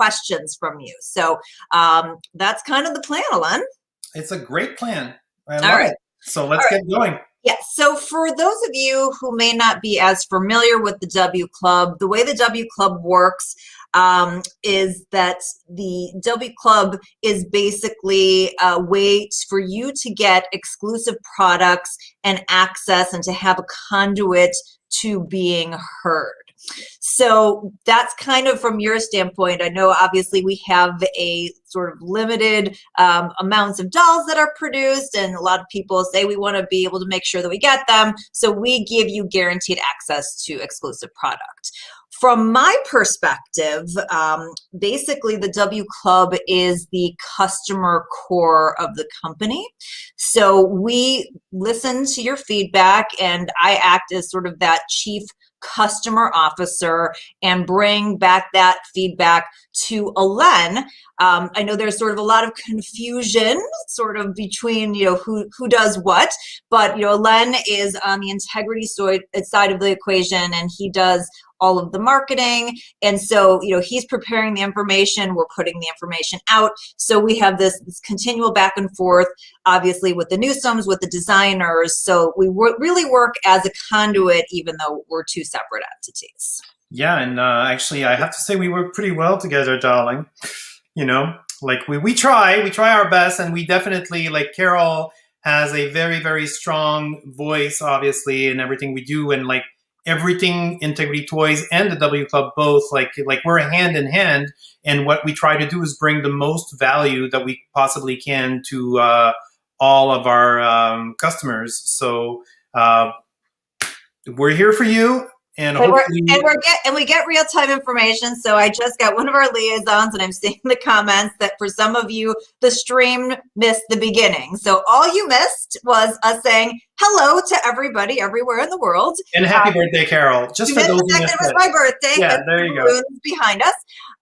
questions from you. So that's kind of the plan, Alain. It's a great plan. I All love right. it. So let's get going. Yeah, so for those of you who may not be as familiar with the W Club, the way the W Club works is that the W Club is basically a way for you to get exclusive products and access and to have a conduit to being heard. So that's kind of from your standpoint. I know obviously we have a sort of limited amounts of dolls that are produced, and a lot of people say we want to be able to make sure that we get them. So we give you guaranteed access to exclusive product. From my perspective, basically the W Club is the customer core of the company. So we listen to your feedback, and I act as sort of that chief customer officer and bring back that feedback to Alain. I know there's sort of a lot of confusion sort of between, who does what, but, Alain is on the integrity side of the equation, and he does all of the marketing. And so, he's preparing the information, we're putting the information out. So we have this continual back and forth, obviously with the Newsomes, with the designers. So we really work as a conduit, even though we're two separate entities. Yeah, and actually I have to say we work pretty well together, darling. Like we try our best, and we definitely, like, Carol has a very, very strong voice, obviously, in everything we do, and like everything Integrity Toys and the W Club both, like we're hand in hand, and what we try to do is bring the most value that we possibly can to all of our customers. So we're here for you. And we get real-time information. So I just got one of our liaisons, and I'm seeing the comments that for some of you, the stream missed the beginning. So all you missed was us saying hello to everybody everywhere in the world. And happy birthday, Carol. Just for those who missed it. It was my birthday. Yeah, there you go. Behind us.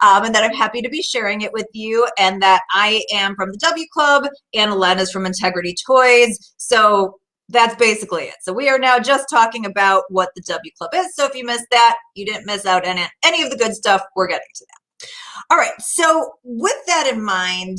And that I'm happy to be sharing it with you, and that I am from the W Club, and Alain is from Integrity Toys. So that's basically it. So we are now just talking about what the W Club is. So if you missed that, you didn't miss out on any of the good stuff. We're getting to that. All right, so with that in mind,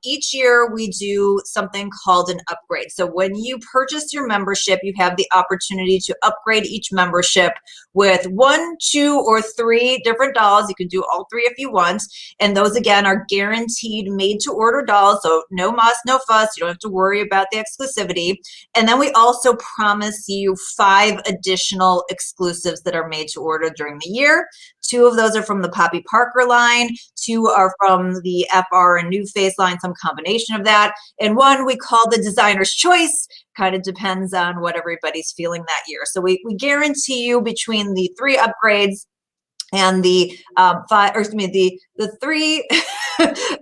each year we do something called an upgrade. So when you purchase your membership, you have the opportunity to upgrade each membership with 1, 2, or 3 different dolls. You can do all 3 if you want. And those, again, are guaranteed made-to-order dolls. So no muss, no fuss. You don't have to worry about the exclusivity. And then we also promise you 5 additional exclusives that are made to order during the year. 2 of those are from the Poppy Parker line. 2 are from the FR and New Face line, some combination of that. And 1 we call the designer's choice. Kind of depends on what everybody's feeling that year. So we guarantee you between the 3 upgrades and the 3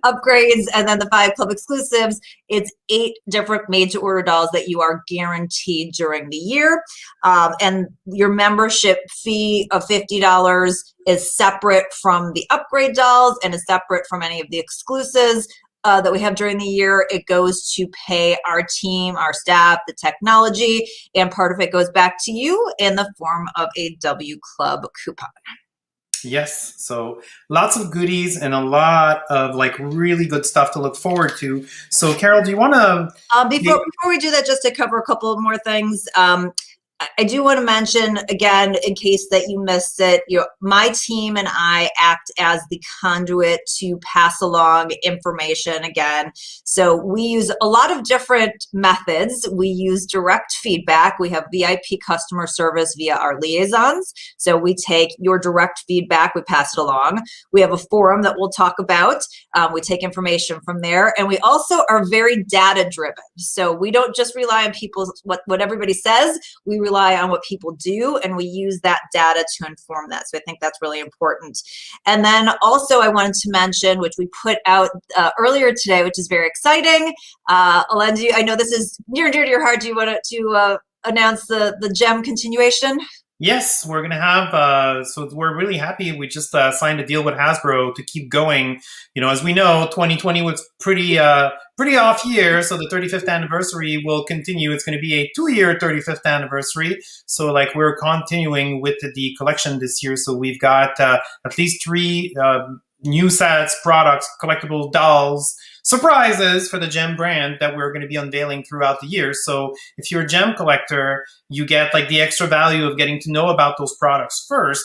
upgrades and then the 5 club exclusives, it's 8 different made-to-order dolls that you are guaranteed during the year. And your membership fee of $50 is separate from the upgrade dolls and is separate from any of the exclusives that we have during the year. It goes to pay our team, our staff, the technology, and part of it goes back to you in the form of a W Club coupon. Yes, so lots of goodies and a lot of like really good stuff to look forward to. So Carol, do you want to... Before we do that, just to cover a couple of more things, I do want to mention, again, in case that you missed it, my team and I act as the conduit to pass along information again. So we use a lot of different methods. We use direct feedback. We have VIP customer service via our liaisons. So we take your direct feedback, we pass it along. We have a forum that we'll talk about. We take information from there. And we also are very data driven. So we don't just rely on what everybody says. We rely on what people do, and we use that data to inform that. So I think that's really important. And then also I wanted to mention, which we put out earlier today, which is very exciting. Alain, I know this is near and dear to your heart. Do you want to announce the GEM continuation? Yes, we're going to have, so we're really happy. We just signed a deal with Hasbro to keep going. As we know, 2020 was pretty off year. So the 35th anniversary will continue. It's going to be a 2-year 35th anniversary. So like we're continuing with the collection this year. So we've got at least 3 new sets, products, collectible dolls, surprises for the gem brand that we're going to be unveiling throughout the year. So if you're a gem collector, you get like the extra value of getting to know about those products first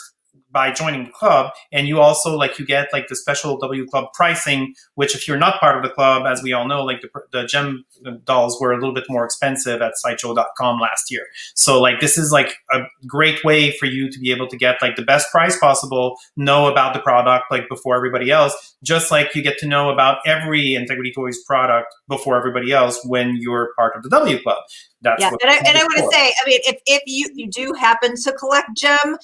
by joining the club, and you also like you get like the special W Club pricing, which if you're not part of the club, as we all know, like the gem dolls were a little bit more expensive at sideshow.com last year. So like this is like a great way for you to be able to get like the best price possible, know about the product like before everybody else, just like you get to know about every Integrity Toys product before everybody else when you're part of the W Club. That's yeah, what and I want to say, I mean, if you do happen to collect gem,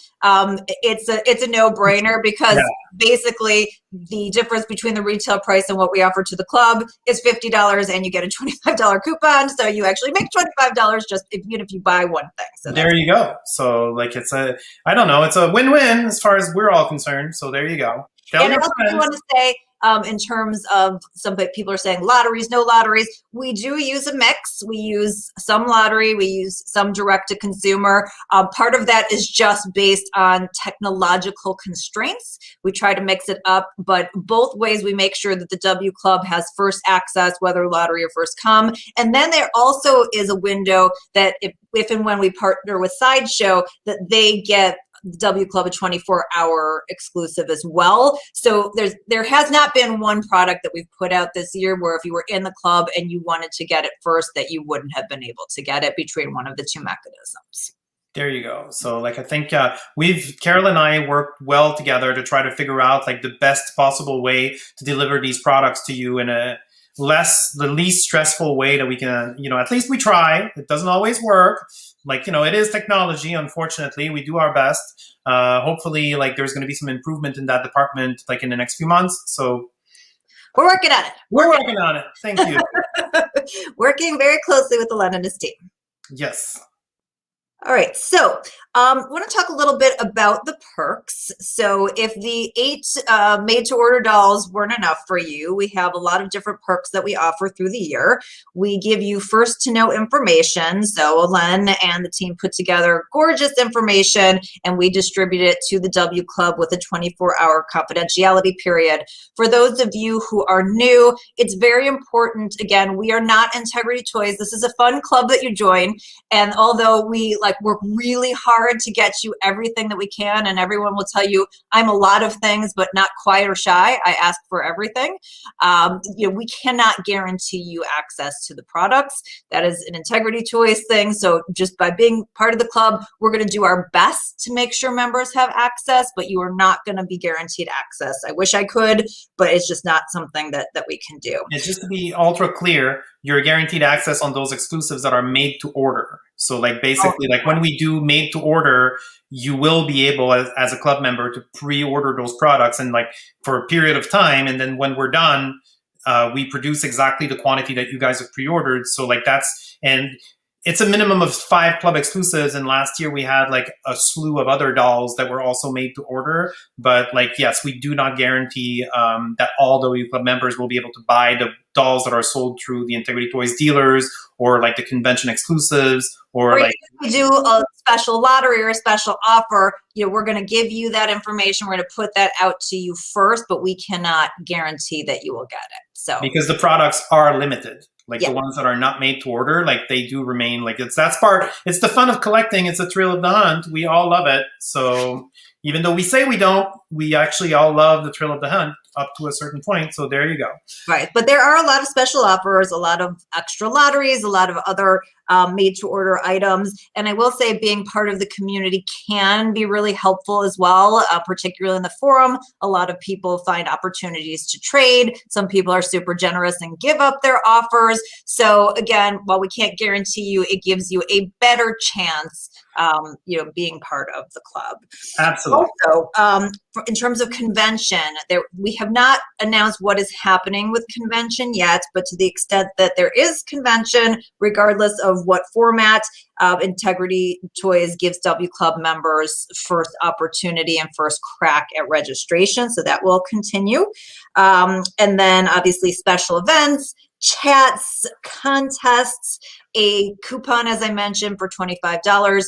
it's a no-brainer because basically the difference between the retail price and what we offer to the club is $50, and you get a $25 coupon, so you actually make $25 just even if you buy one thing. So there you go. So like it's a, I don't know, it's a win-win as far as we're all concerned. So there you go. And I also want to say, in terms of some people are saying lotteries, no lotteries, we do use a mix. We use some lottery, we use some direct to consumer. Part of that is just based on technological constraints. We try to mix it up, but both ways we make sure that the W Club has first access, whether lottery or first come. And then there also is a window that if and when we partner with Sideshow, that they get the W Club a 24-hour exclusive as well. So there has not been one product that we've put out this year where if you were in the club and you wanted to get it first, that you wouldn't have been able to get it between one of the two mechanisms. There you go. So like I think Carol and I worked well together to try to figure out like the best possible way to deliver these products to you in the least stressful way that we can, at least we try. It doesn't always work. Like, it is technology, unfortunately. We do our best. Hopefully, like, there's going to be some improvement in that department, like, in the next few months. So we're working on it. We're working on it. Thank you. Working very closely with Alain and his team. Yes. All right, so I want to talk a little bit about the perks. So if the 8 made-to-order dolls weren't enough for you, we have a lot of different perks that we offer through the year. We give you first-to-know information. So Alain and the team put together gorgeous information, and we distribute it to the W Club with a 24-hour confidentiality period. For those of you who are new, it's very important. Again, we are not Integrity Toys. This is a fun club that you join, and although we work really hard to get you everything that we can, and everyone will tell you I'm a lot of things but not quiet or shy. I ask for everything. We cannot guarantee you access to the products. That is an Integrity Toys thing. So just by being part of the club, we're going to do our best to make sure members have access, but you are not going to be guaranteed access. I wish I could, but it's just not something that we can do. And just to be ultra clear, you're guaranteed access on those exclusives that are made to order. So like basically like when we do made to order, you will be able as a club member to pre-order those products and like for a period of time. And then when we're done, we produce exactly the quantity that you guys have pre-ordered. So like and it's a minimum of 5 club exclusives. And last year we had like a slew of other dolls that were also made to order. But like, yes, we do not guarantee that all W Club members will be able to buy the dolls that are sold through the Integrity Toys dealers or like the convention exclusives or like if we do a special lottery or a special offer, we're going to give you that information. We're going to put that out to you first, but we cannot guarantee that you will get it. So because the products are limited. Like the ones that are not made to order, like they do remain. Like it's the fun of collecting. It's a thrill of the hunt. We all love it. So even though we say we don't, we actually all love the thrill of the hunt up to a certain point. So there you go. Right. But there are a lot of special offers, a lot of extra lotteries, a lot of other made to order items. And I will say being part of the community can be really helpful as well, particularly in the forum. A lot of people find opportunities to trade. Some people are super generous and give up their offers. So again, while we can't guarantee you, it gives you a better chance being part of the club. Absolutely. Also, in terms of convention, we have not announced what is happening with convention yet, but to the extent that there is convention, regardless of what format, Integrity Toys gives W Club members first opportunity and first crack at registration. So that will continue. And then obviously special events, chats, contests, a coupon, as I mentioned, for $25.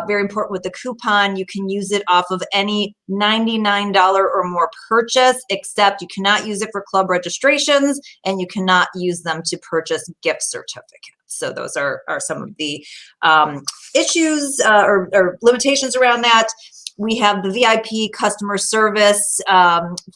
Very important with the coupon, you can use it off of any $99 or more purchase, except you cannot use it for club registrations and you cannot use them to purchase gift certificates. So those are some of the issues or limitations around that. We have the VIP customer service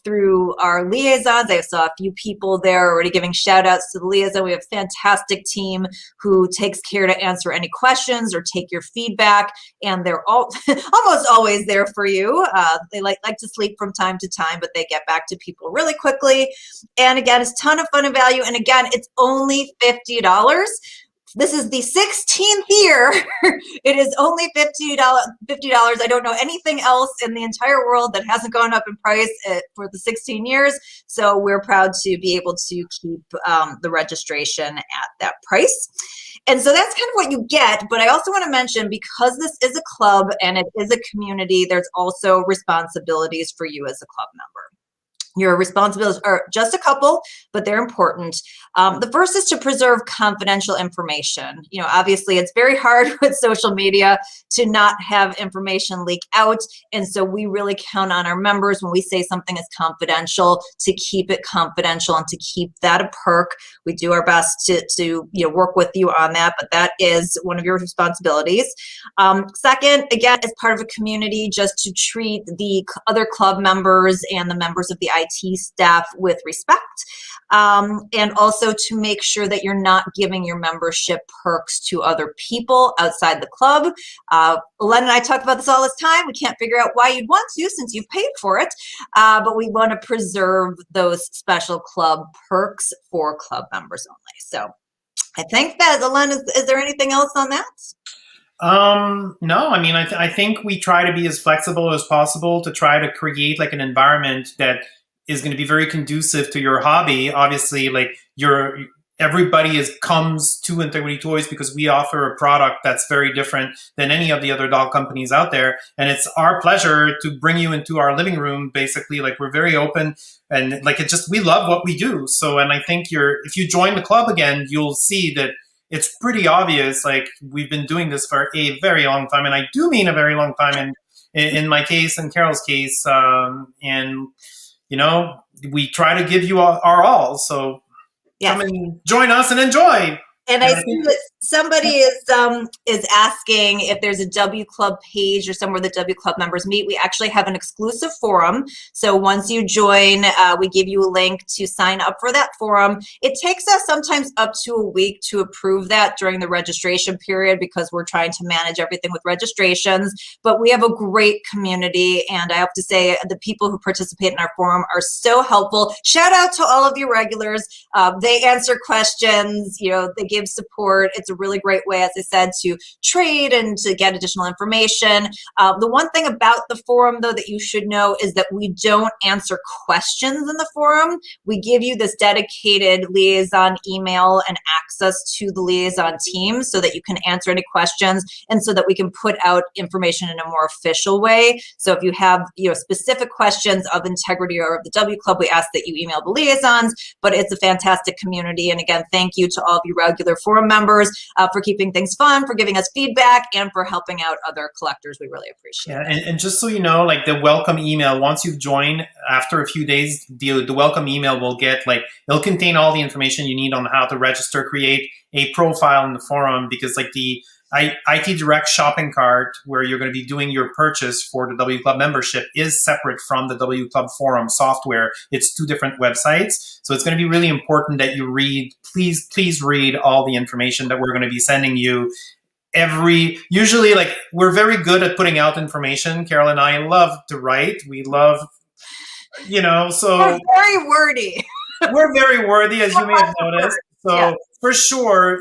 through our liaisons. I saw a few people there already giving shout outs to the liaison. We have a fantastic team who takes care to answer any questions or take your feedback. And they're all almost always there for you. They like to sleep from time to time, but they get back to people really quickly. And again, it's a ton of fun and value. And again, it's only $50. This is the 16th year. It is only $50. I don't know anything else in the entire world that hasn't gone up in price for the 16 years. So we're proud to be able to keep the registration at that price. And so that's kind of what you get. But I also want to mention, because this is a club and it is a community, there's also responsibilities for you as a club member. Your responsibilities are just a couple, but they're important. The first is to preserve confidential information. You know, obviously it's very hard with social media to not have information leak out. And so we really count on our members when we say something is confidential to keep it confidential and to keep that a perk. We do our best to work with you on that, but that is one of your responsibilities. Second, again, as part of a community, just to treat the other club members and the members of the IT staff with respect, and also to make sure that you're not giving your membership perks to other people outside the club. Alain and I talk about this all this time. We can't figure out why you'd want to since you've paid for it, but we want to preserve those special club perks for club members only. So I think that, Alain, is there anything else on that? No, I mean, I think we try to be as flexible as possible to try to create like an environment that is going to be very conducive to your hobby. Obviously, like everybody comes to Integrity Toys because we offer a product that's very different than any of the other doll companies out there. And it's our pleasure to bring you into our living room. Basically, like, we're very open and like, we love what we do. So, and I think if you join the club again, you'll see that it's pretty obvious. Like, we've been doing this for a very long time. And I do mean a very long time in my case and Carol's case. And we try to give you our all. So yes, come and join us and enjoy. And I see that somebody is asking if there's a W Club page or somewhere that W Club members meet. We actually have an exclusive forum. So once you join, we give you a link to sign up for that forum. It takes us sometimes up to a week to approve that during the registration period because we're trying to manage everything with registrations. But we have a great community, and I have to say the people who participate in our forum are so helpful. Shout out to all of your regulars. They answer questions, they give support. It's a really great way, as I said, to trade and to get additional information. The one thing about the forum, though, that you should know is that we don't answer questions in the forum. We give you this dedicated liaison email and access to the liaison team so that you can answer any questions and so that we can put out information in a more official way. So if you have specific questions of integrity or of the W Club, we ask that you email the liaisons, but it's a fantastic community. And again, thank you to all of you regular forum members for keeping things fun, for giving us feedback, and for helping out other collectors. We really appreciate it. And just so you know, like, the welcome email, once you've joined, after a few days, the welcome email will get, like, it'll contain all the information you need on how to register, create a profile in the forum, because like the IT Direct shopping cart, where you're going to be doing your purchase for the W Club membership, is separate from the W Club forum software. It's two different websites. So it's going to be really important that you read, please read all the information that we're going to be sending you. Usually, like, we're very good at putting out information. Carol and I love to write. We love, so. We're very wordy. We're very wordy, as you may have noticed. So yeah. For sure,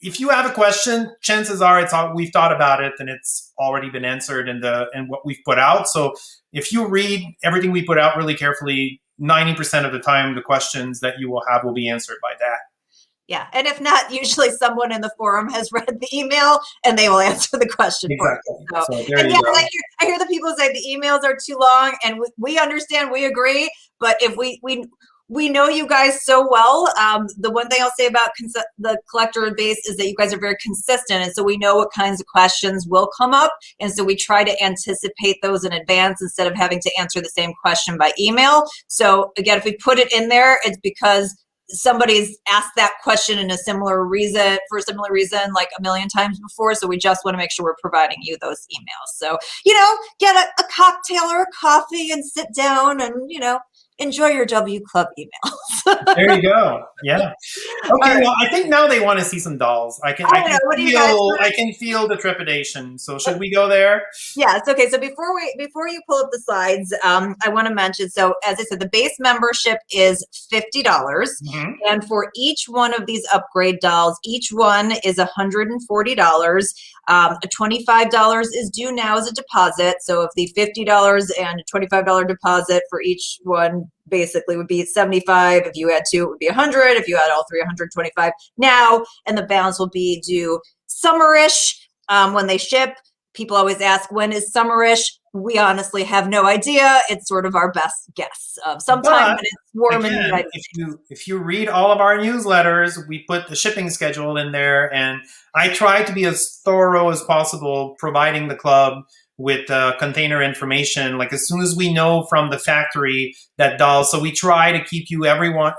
if you have a question, chances are we've thought about it and it's already been answered in what we've put out. So if you read everything we put out really carefully, 90% of the time, the questions that you will have will be answered by that. Yeah, and if not, usually someone in the forum has read the email and they will answer the question Exactly. for you. So there and you yeah, go. I hear the people say the emails are too long, and we understand, we agree. But if we know you guys so well, the one thing I'll say about the collector base is that you guys are very consistent, and so we know what kinds of questions will come up, and so we try to anticipate those in advance instead of having to answer the same question by email. So again, if we put it in there, it's because somebody's asked that question in a similar reason, for a similar reason, like a million times before. So we just want to make sure we're providing you those emails. So, get a cocktail or a coffee and sit down and, enjoy your W Club emails. There you go. Yeah. Okay. Right. Well, I think now they want to see some dolls. I can feel the trepidation. So should we go there? Yes. Okay. So before you pull up the slides, I want to mention. So as I said, the base membership is $50, and for each one of these upgrade dolls, each one is $140. $25 is due now as a deposit. So if the $50 and $25 deposit for each one basically would be $75. If you had two, it would be $100. If you had all three, $125 now, and the balance will be due summerish when they ship. People always ask, when is summerish? We honestly have no idea. It's sort of our best guess of sometime when it's warm in the United States. If you read all of our newsletters, we put the shipping schedule in there, and I try to be as thorough as possible, providing the club with container information, like as soon as we know from the factory that dolls. So we try to keep you every month,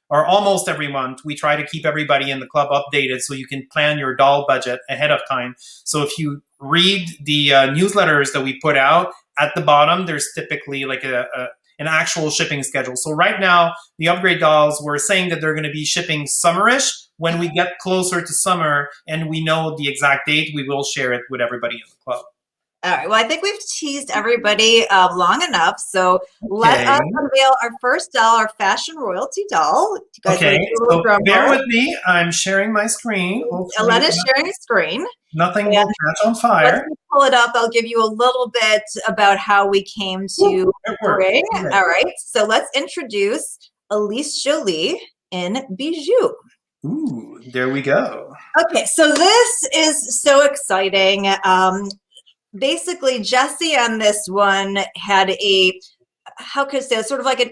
or almost every month, we try to keep everybody in the club updated so you can plan your doll budget ahead of time. So if you read the newsletters that we put out, at the bottom, there's typically like an actual shipping schedule. So right now, the upgrade dolls, we're saying that they're going to be shipping summerish. When we get closer to summer and we know the exact date, we will share it with everybody in the club. All right. Well, I think we've teased everybody long enough. So let us unveil our first doll, our fashion royalty doll. You guys so bear with me. I'm sharing my screen. Alain is sharing a screen. Nothing will catch on fire. Let's pull it up. I'll give you a little bit about how we came to bring. All right. So let's introduce Elise Jolie in Bijou. Ooh, there we go. Okay. So this is so exciting. Basically, Jesse on this one had sort of like a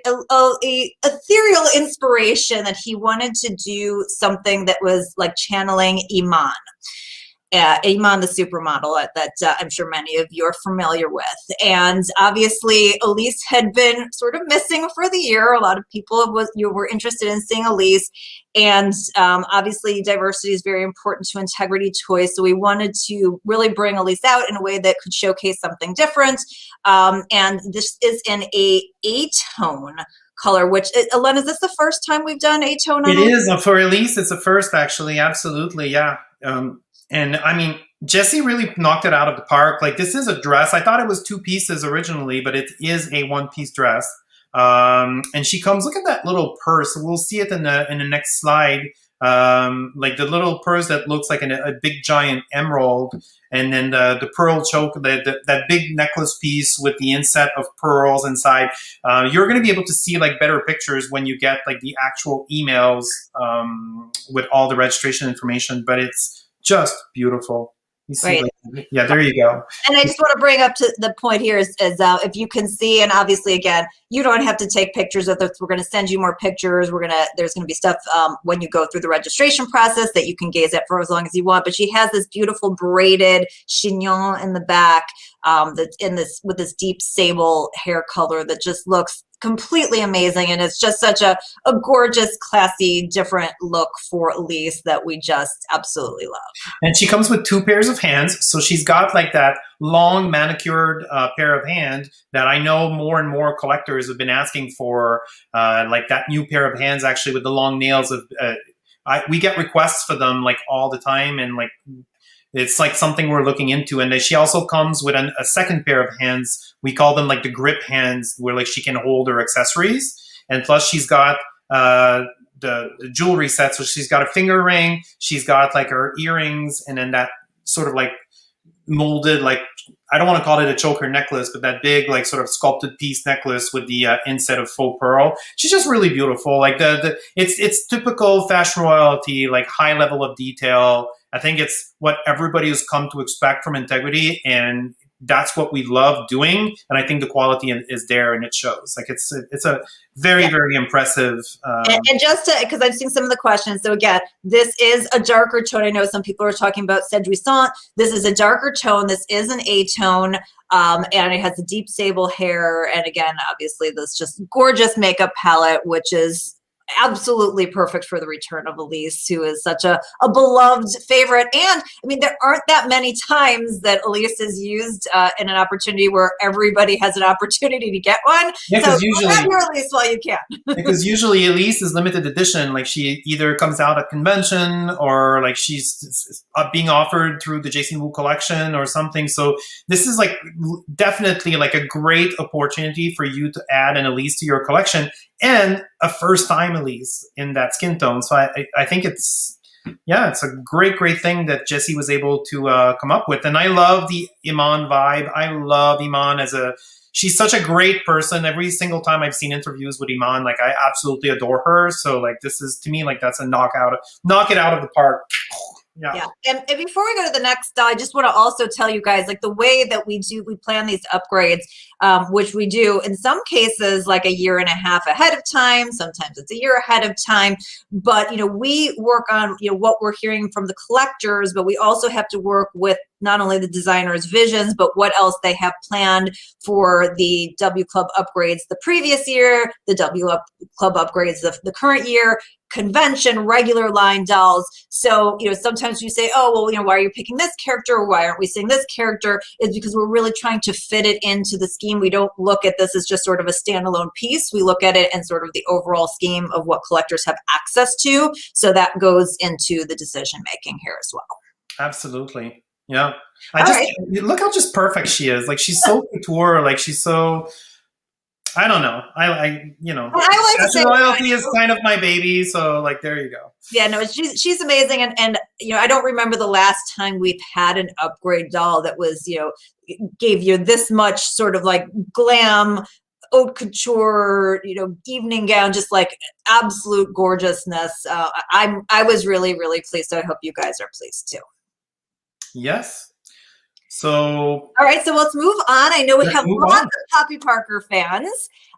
ethereal inspiration that he wanted to do something that was like channeling Iman. Iman, the supermodel that I'm sure many of you are familiar with. And obviously, Elise had been sort of missing for the year. A lot of people were interested in seeing Elise. And obviously, diversity is very important to Integrity Toys. So we wanted to really bring Elise out in a way that could showcase something different. And this is in a A-tone color, which, Alain, is this the first time we've done A-tone? It is. For Elise, it's the first, actually. Absolutely, yeah. And I mean, Jesse really knocked it out of the park. Like, this is a dress. I thought it was two pieces originally, but it is a one-piece dress. And she comes, look at that little purse. We'll see it in the next slide. Like the little purse that looks like a big giant emerald. And then the pearl choke, that big necklace piece with the inset of pearls inside. You're going to be able to see like better pictures when you get like the actual emails with all the registration information, but it's just beautiful. You see, right. Yeah, there you go. And I just want to bring up to the point here is if you can see, and obviously, again, you don't have to take pictures of this. We're going to send you more pictures. There's going to be stuff when you go through the registration process that you can gaze at for as long as you want. But she has this beautiful braided chignon in the back that's with this deep sable hair color that just looks completely amazing, and it's just such a gorgeous, classy, different look for Elise that we just absolutely love. And she comes with two pairs of hands, so she's got like that long manicured pair of hands that I know more and more collectors have been asking for, like that new pair of hands actually with the long nails. We get requests for them like all the time, and like it's like something we're looking into. And she also comes with a second pair of hands. We call them like the grip hands, where like she can hold her accessories. And plus she's got the jewelry set. So she's got a finger ring, she's got like her earrings, and then that sort of like molded, like, I don't want to call it a choker necklace, but that big, like, sort of sculpted piece necklace with the inset of faux pearl. She's just really beautiful. Like it's typical fashion royalty, like high level of detail. I think it's what everybody has come to expect from Integrity, and that's what we love doing. And I think the quality is there, and it shows. Like it's a very, very impressive. And just because I've seen some of the questions. So again, this is a darker tone. I know some people are talking about Seduisant. This is a darker tone. This is an A-tone. And it has a deep sable hair. And again, obviously this just gorgeous makeup palette, which is absolutely perfect for the return of Elise, who is such a beloved favorite. And I mean, there aren't that many times that Elise is used in an opportunity where everybody has an opportunity to get one. Yeah, so usually, grab your Elise while you can. because usually Elise is limited edition. Like she either comes out at convention, or like she's being offered through the Jason Wu collection or something. So this is like definitely like a great opportunity for you to add an Elise to your collection, and a first time Elise in that skin tone. So I think it's a great thing that Jessie was able to come up with. And I love the Iman vibe. I love Iman she's such a great person. Every single time I've seen interviews with Iman, like I absolutely adore her. So like this is, to me, like that's a knock it out of the park. Yeah. And before we go to the next, I just want to also tell you guys, like the way that we plan these upgrades, which we do in some cases like a year and a half ahead of time. Sometimes it's a year ahead of time. But, we work on, what we're hearing from the collectors, but we also have to work with not only the designers' visions, but what else they have planned for the W Club upgrades the previous year, the W Club upgrades the current year, convention, regular line dolls. So, sometimes you say, oh, well, why are you picking this character? Or why aren't we seeing this character? Is because we're really trying to fit it into the scheme. We don't look at this as just sort of a standalone piece. We look at it in sort of the overall scheme of what collectors have access to. So that goes into the decision making here as well. Absolutely. Yeah. Look how just perfect she is. Like she's so couture. Like she's so, I don't know. I like to say royalty is kind of my baby. So like, there you go. Yeah, no, she's amazing. And I don't remember the last time we've had an upgrade doll that was, gave you this much sort of like glam, haute couture, evening gown, just like absolute gorgeousness. I was really, really pleased. So I hope you guys are pleased too. Yes. So. All right. So let's move on. I know we have lots of Poppy Parker fans,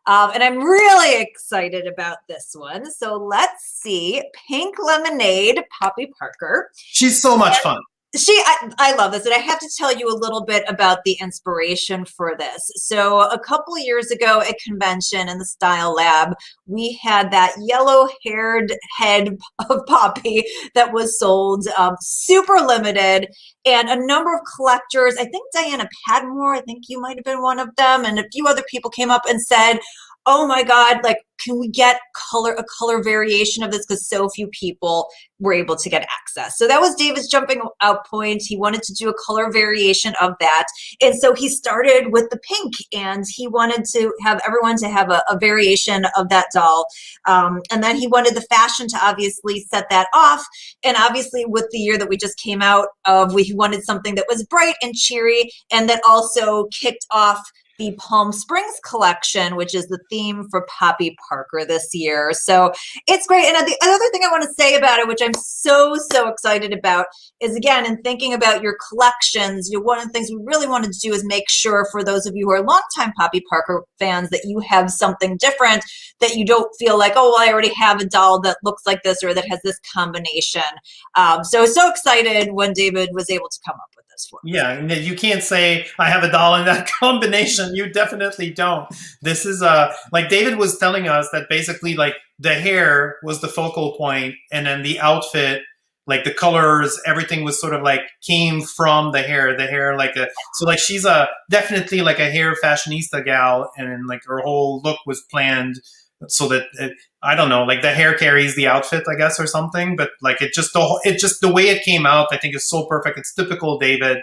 and I'm really excited about this one. So let's see. Pink Lemonade, Poppy Parker. She's so much fun. I love this. And I have to tell you a little bit about the inspiration for this. So a couple of years ago at convention in the Style Lab, we had that yellow-haired head of Poppy that was sold, super limited. And a number of collectors, I think Diana Padmore, I think you might have been one of them, and a few other people came up and said, oh my God, like, can we get a color variation of this? Because so few people were able to get access. So that was David's jumping out point. He wanted to do a color variation of that. And so he started with the pink, and he wanted to have everyone to have a variation of that doll. And then he wanted the fashion to obviously set that off. And obviously with the year that we just came out of, we wanted something that was bright and cheery, and that also kicked off the Palm Springs collection, which is the theme for Poppy Parker this year. So it's great. And the other thing I want to say about it, which I'm so excited about, is again, in thinking about your collections, one of the things we really wanted to do is make sure for those of you who are longtime Poppy Parker fans that you have something different, that you don't feel like, oh, well, I already have a doll that looks like this or that has this combination. So excited when David was able to come up with this for us. Yeah, you can't say I have a doll in that combination. You definitely don't. This is like David was telling us that basically like the hair was the focal point, and then the outfit, like the colors, everything was sort of like came from the hair. The hair so like she's definitely like a hair fashionista gal, and like her whole look was planned so that I don't know, like the hair carries the outfit, I guess, or something. But like the way it came out, I think is so perfect. It's typical David.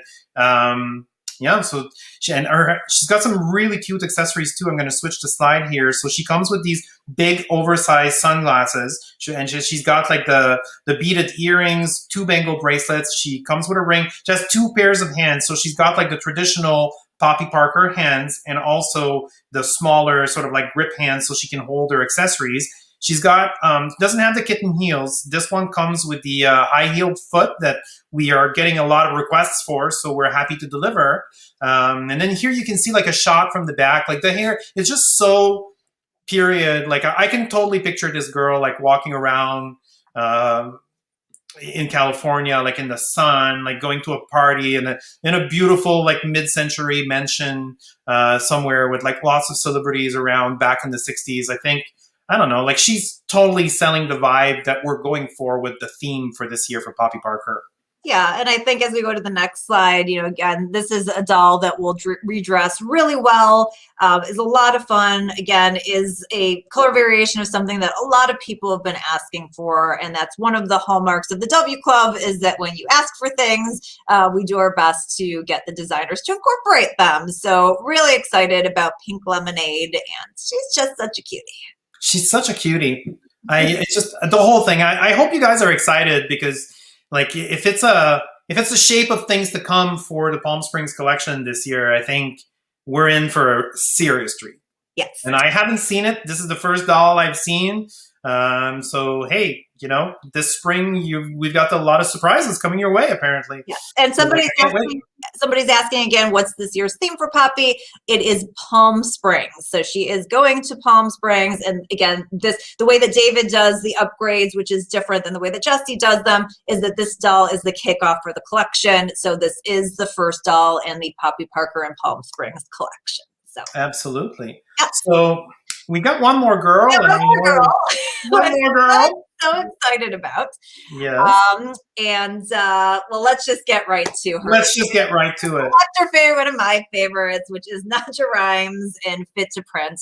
yeah, so she's got some really cute accessories too. I'm going to switch the slide here. So she comes with these big oversized sunglasses, she's got like the beaded earrings, two bangle bracelets. She comes with a ring. She has two pairs of hands. So she's got like the traditional Poppy Parker hands and also the smaller sort of like grip hands so she can hold her accessories. She's got, doesn't have the kitten heels. This one comes with the high-heeled foot that we are getting a lot of requests for, so we're happy to deliver. And then here you can see like a shot from the back. Like the hair, it's just so period. Like I can totally picture this girl like walking around in California, like in the sun, like going to a party in a beautiful like mid-century mansion somewhere with like lots of celebrities around back in the 60s. I don't know, like she's totally selling the vibe that we're going for with the theme for this year for Poppy Parker. Yeah, and I think as we go to the next slide, again, this is a doll that will redress really well, is a lot of fun, again, is a color variation of something that a lot of people have been asking for, and that's one of the hallmarks of the W Club, is that when you ask for things, we do our best to get the designers to incorporate them. So really excited about Pink Lemonade, and she's just such a cutie. She's such a cutie. It's just the whole thing. I hope you guys are excited because, like, if it's the shape of things to come for the Palm Springs collection this year, I think we're in for a serious treat. Yes. And I haven't seen it. This is the first doll I've seen. So hey, this spring we've got a lot of surprises coming your way, apparently. Yeah. And somebody's asking again, what's this year's theme for Poppy? It is Palm Springs. So she is going to Palm Springs. And again, the way that David does the upgrades, which is different than the way that Jessie does them, is that this doll is the kickoff for the collection. So this is the first doll in the Poppy Parker and Palm Springs collection. So absolutely. Yeah. So we got one more girl. Yeah, one more girl. One more girl. So excited about. Yes. Well, let's just get right to her. Let's just get right to it. What's her favorite? One of my favorites, which is Nadja Rhymes in Fit to Print.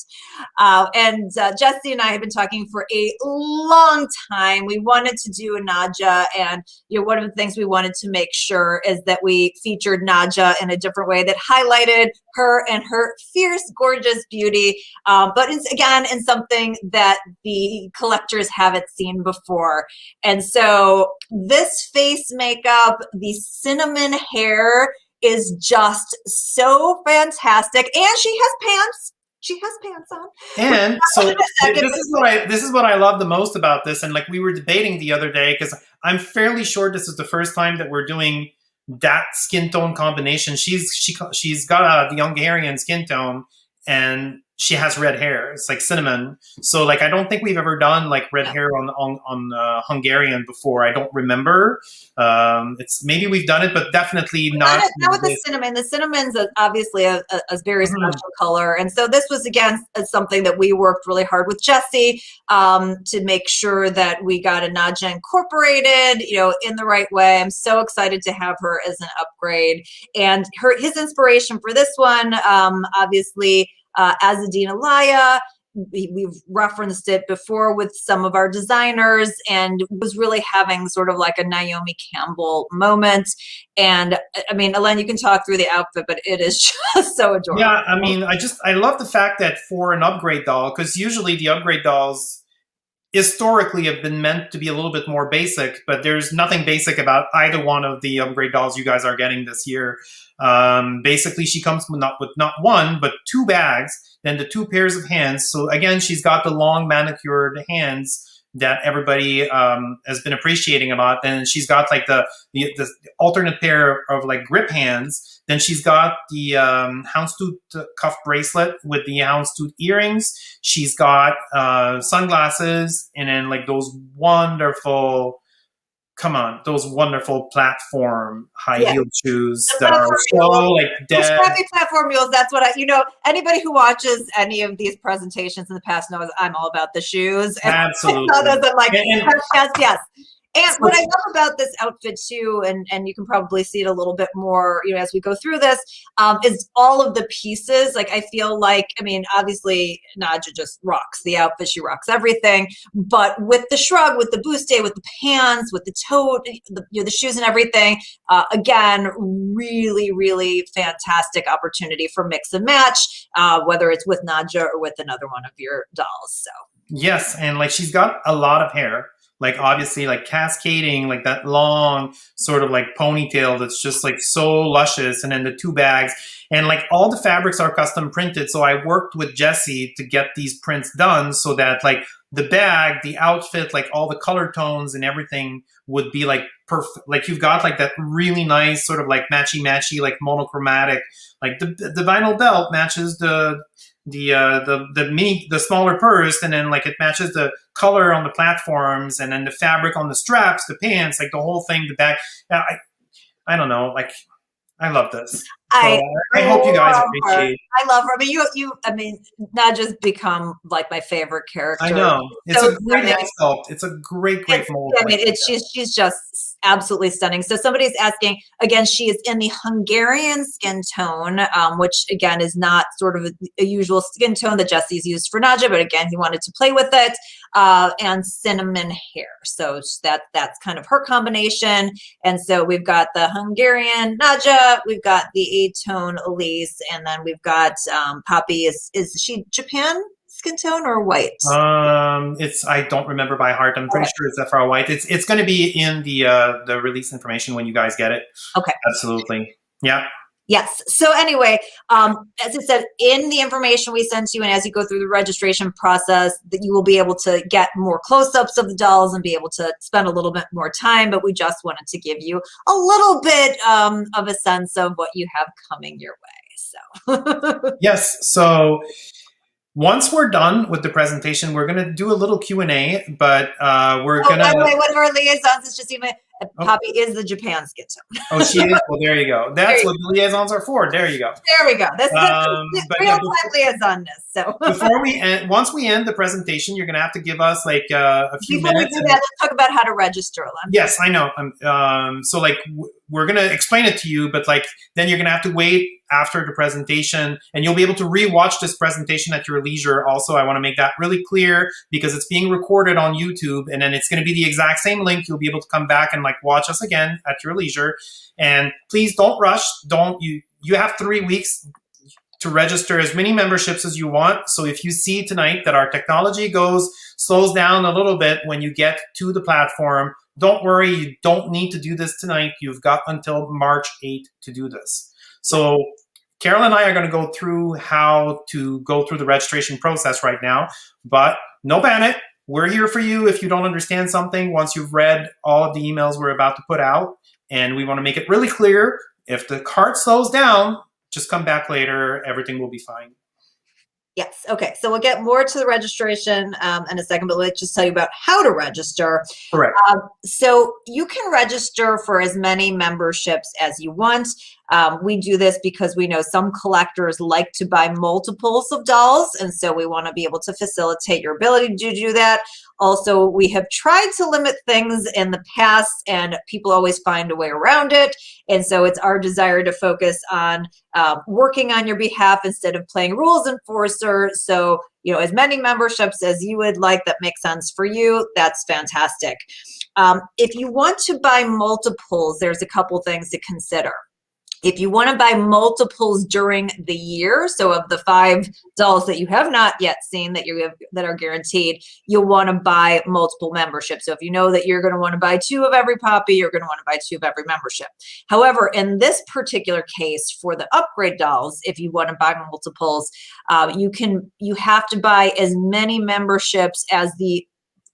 Jessie and I have been talking for a long time. We wanted to do a Nadja, and one of the things we wanted to make sure is that we featured Nadja in a different way that highlighted her and her fierce, gorgeous beauty, but it's, again, in something that the collectors haven't seen before. And so this face makeup, the cinnamon hair is just so fantastic. And she has pants. She has pants on. And so this is what I love the most about this. And like we were debating the other day, because I'm fairly sure this is the first time that we're doing that skin tone combination. She's got the Hungarian skin tone, and she has red hair. It's like cinnamon. So like I don't think we've ever done like red hair on Hungarian before. I don't remember. It's maybe we've done it, but definitely not with the cinnamon. The cinnamon's obviously a very special color, and so this was again something that we worked really hard with Jessie to make sure that we got a Nadja incorporated, in the right way. I'm so excited to have her as an upgrade, and his inspiration for this one, obviously. Azadine Alaya, we've referenced it before with some of our designers, and was really having sort of like a Naomi Campbell moment. And I mean, Alain, you can talk through the outfit, but it is just so adorable. Yeah, I mean, I love the fact that for an upgrade doll, because usually the upgrade dolls historically have been meant to be a little bit more basic, but there's nothing basic about either one of the upgrade dolls you guys are getting this year. Basically, she comes with not one, but two bags, then the two pairs of hands. So again, she's got the long manicured hands that everybody has been appreciating a lot. Then she's got like the alternate pair of like grip hands. Then she's got the houndstooth cuff bracelet with the houndstooth earrings. She's got sunglasses, and then like those wonderful platform high-heeled shoes that are so like dead. Scrappy platform mules. That's what anybody who watches any of these presentations in the past knows I'm all about the shoes. Absolutely. yes. And what I love about this outfit too, and you can probably see it a little bit more, as we go through this, is all of the pieces. Like I feel like, I mean, obviously Nadja just rocks the outfit; she rocks everything. But with the shrug, with the buste, with the pants, with the tote, the shoes and everything, again, really, really fantastic opportunity for mix and match, whether it's with Nadja or with another one of your dolls. So yes, and like she's got a lot of hair. Like obviously like cascading, like that long sort of like ponytail that's just like so luscious, and then the two bags, and like all the fabrics are custom printed. So I worked with Jessie to get these prints done so that like the bag, the outfit, like all the color tones and everything would be like perfect. Like you've got like that really nice sort of like matchy like monochromatic, like the vinyl belt matches the smaller purse, and then like it matches the color on the platforms, and then the fabric on the straps, the pants, like the whole thing, the back. I don't know, like I love this. So I hope you guys appreciate. I love her. I mean, I mean, Nadja's become like my favorite character. I know. It's a great hand sculpt. It's a great mold. I mean, she's just absolutely stunning. So somebody's asking, again, she is in the Hungarian skin tone, which again is not sort of a usual skin tone that Jessie's used for Nadja, but again, he wanted to play with it, and cinnamon hair. So that's kind of her combination. And so we've got the Hungarian Nadja, we've got the A-tone Elise, and then we've got Poppy. Is she Japan skin tone or white? I don't remember by heart. I'm pretty sure it's Zephyr white. It's going to be in the release information when you guys get it. Okay. Absolutely. Yeah. Yes. So anyway, as I said, in the information we sent you, and as you go through the registration process, that you will be able to get more close-ups of the dolls and be able to spend a little bit more time. But we just wanted to give you a little bit of a sense of what you have coming your way. So yes. So once we're done with the presentation, we're going to do a little Q&A, but we're going to... By the way, one of our liaisons is just even... Poppy is the Japan skin tone. Oh, she is? Well, there you go. That's what the liaisons are for. There you go. There we go. That's real-time liaisonness. So once we end the presentation, you're going to have to give us like a few minutes. Before we do that, let's talk about how to register, Alain. Yes, I know. So like we're going to explain it to you, but like then you're going to have to wait after the presentation, and you'll be able to rewatch this presentation at your leisure. Also, I want to make that really clear because it's being recorded on YouTube, and then it's going to be the exact same link. You'll be able to come back and like watch us again at your leisure. And please don't rush. You have 3 weeks to register as many memberships as you want. So if you see tonight that our technology slows down a little bit when you get to the platform, don't worry. You don't need to do this tonight. You've got until March 8th to do this. So Carol and I are going to go through how to go through the registration process right now, but no panic. We're here for you if you don't understand something once you've read all of the emails we're about to put out. And we want to make it really clear. If the cart slows down, just come back later. Everything will be fine. Yes. Okay. So we'll get more to the registration in a second, but let's just tell you about how to register. Correct. So you can register for as many memberships as you want. We do this because we know some collectors like to buy multiples of dolls, and so we want to be able to facilitate your ability to do that. Also, we have tried to limit things in the past, and people always find a way around it. And so it's our desire to focus on working on your behalf instead of playing rules enforcer. So, as many memberships as you would like that make sense for you, that's fantastic. If you want to buy multiples, there's a couple things to consider. If you want to buy multiples during the year, so of the 5 dolls that you have not yet seen that are guaranteed, you'll want to buy multiple memberships. So if you know that you're going to want to buy 2 of every Poppy, you're going to want to buy 2 of every membership. However, in this particular case, for the upgrade dolls, if you want to buy multiples, you have to buy as many memberships as the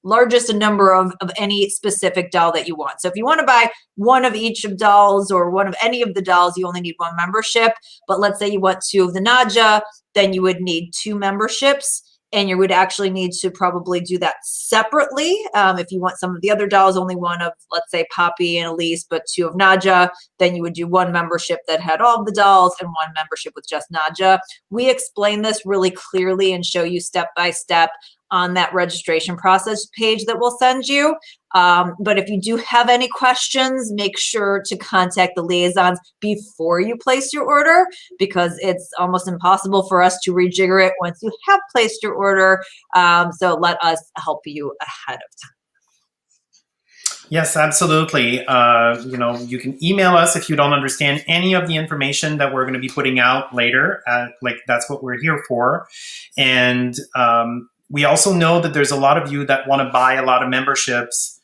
largest number of any specific doll that you want. So if you want to buy one of each of dolls or one of any of the dolls, you only need 1 membership. But let's say you want 2 of the Nadja, then you would need 2 memberships. And you would actually need to probably do that separately. If you want some of the other dolls, only 1 of, let's say, Poppy and Elise, but 2 of Nadja, then you would do 1 membership that had all of the dolls and 1 membership with just Nadja. We explain this really clearly and show you step by step on that registration process page that we'll send you. But if you do have any questions, make sure to contact the liaisons before you place your order, because it's almost impossible for us to rejigger it once you have placed your order. So let us help you ahead of time. Yes, absolutely. You can email us if you don't understand any of the information that we're going to be putting out later. Like, that's what we're here for. And we also know that there's a lot of you that want to buy a lot of memberships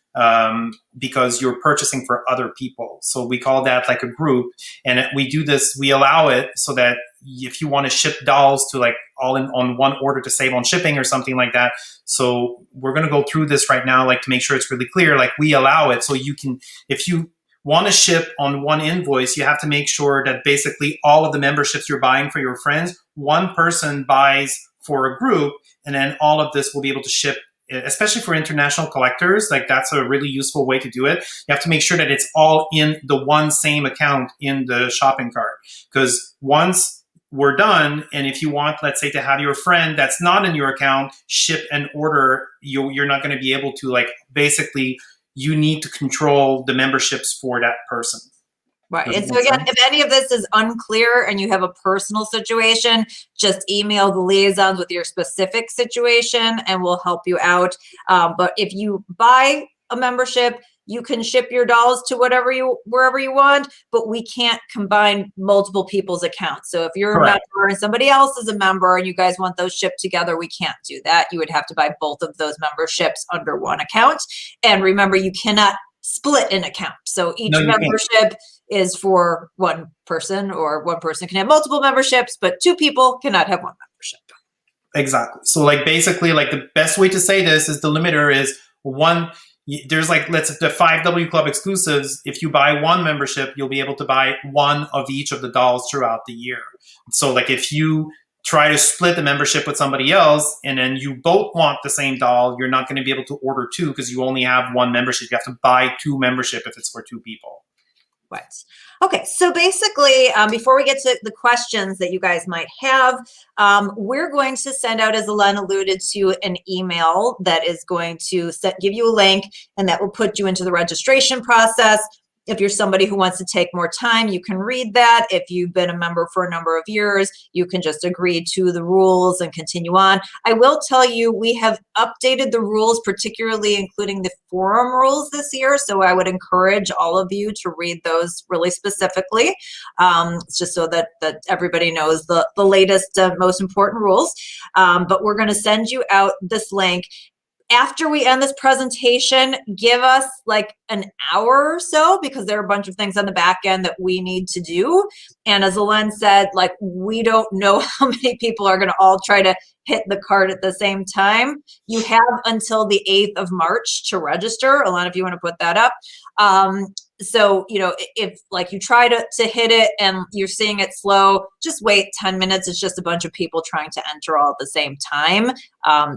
because you're purchasing for other people. So we call that like a group. And we do this, we allow it so that if you want to ship dolls to like all in on one order to save on shipping or something like that. So we're going to go through this right now, like to make sure it's really clear, like we allow it. So you can, if you want to ship on one invoice, you have to make sure that basically all of the memberships you're buying for your friends, one person buys for a group, and then all of this will be able to ship, especially for international collectors. Like, that's a really useful way to do it. You have to make sure that it's all in the one same account in the shopping cart, because once we're done, and if you want, let's say, to have your friend that's not in your account ship an order, you're not going to be able to, like, basically you need to control the memberships for that person. Right. And so again, if any of this is unclear and you have a personal situation, just email the liaisons with your specific situation and we'll help you out. But if you buy a membership, you can ship your dolls to wherever you want, but we can't combine multiple people's accounts. So if you're Correct. a member and somebody else is a member and you guys want those shipped together, we can't do that. You would have to buy both of those memberships under one account. And remember, you cannot split an account. So each membership is for one person, or one person can have multiple memberships, but two people cannot have one membership. Exactly. So like, basically, like, the best way to say this is the limiter is one. There's like, the 5 W Club exclusives. If you buy one membership, you'll be able to buy one of each of the dolls throughout the year. So like, if you try to split the membership with somebody else and then you both want the same doll, you're not going to be able to order two because you only have one membership. You have to buy two membership if it's for two people. Right. Okay, so basically, before we get to the questions that you guys might have, we're going to send out, as Alain alluded to, an email that is going to give you a link, and that will put you into the registration process. If you're somebody who wants to take more time, you can read that. If you've been a member for a number of years, you can just agree to the rules and continue on. I will tell you, we have updated the rules, particularly including the forum rules this year. So I would encourage all of you to read those really specifically, just so that everybody knows the latest, most important rules. But we're going to send you out this link. After we end this presentation, give us like an hour or so, because there are a bunch of things on the back end that we need to do. And as Alain said, like, we don't know how many people are going to all try to hit the cart at the same time. You have until the 8th of March to register. Alain, if you want to put that up. So, if like you try to hit it and you're seeing it slow, just wait 10 minutes. It's just a bunch of people trying to enter all at the same time.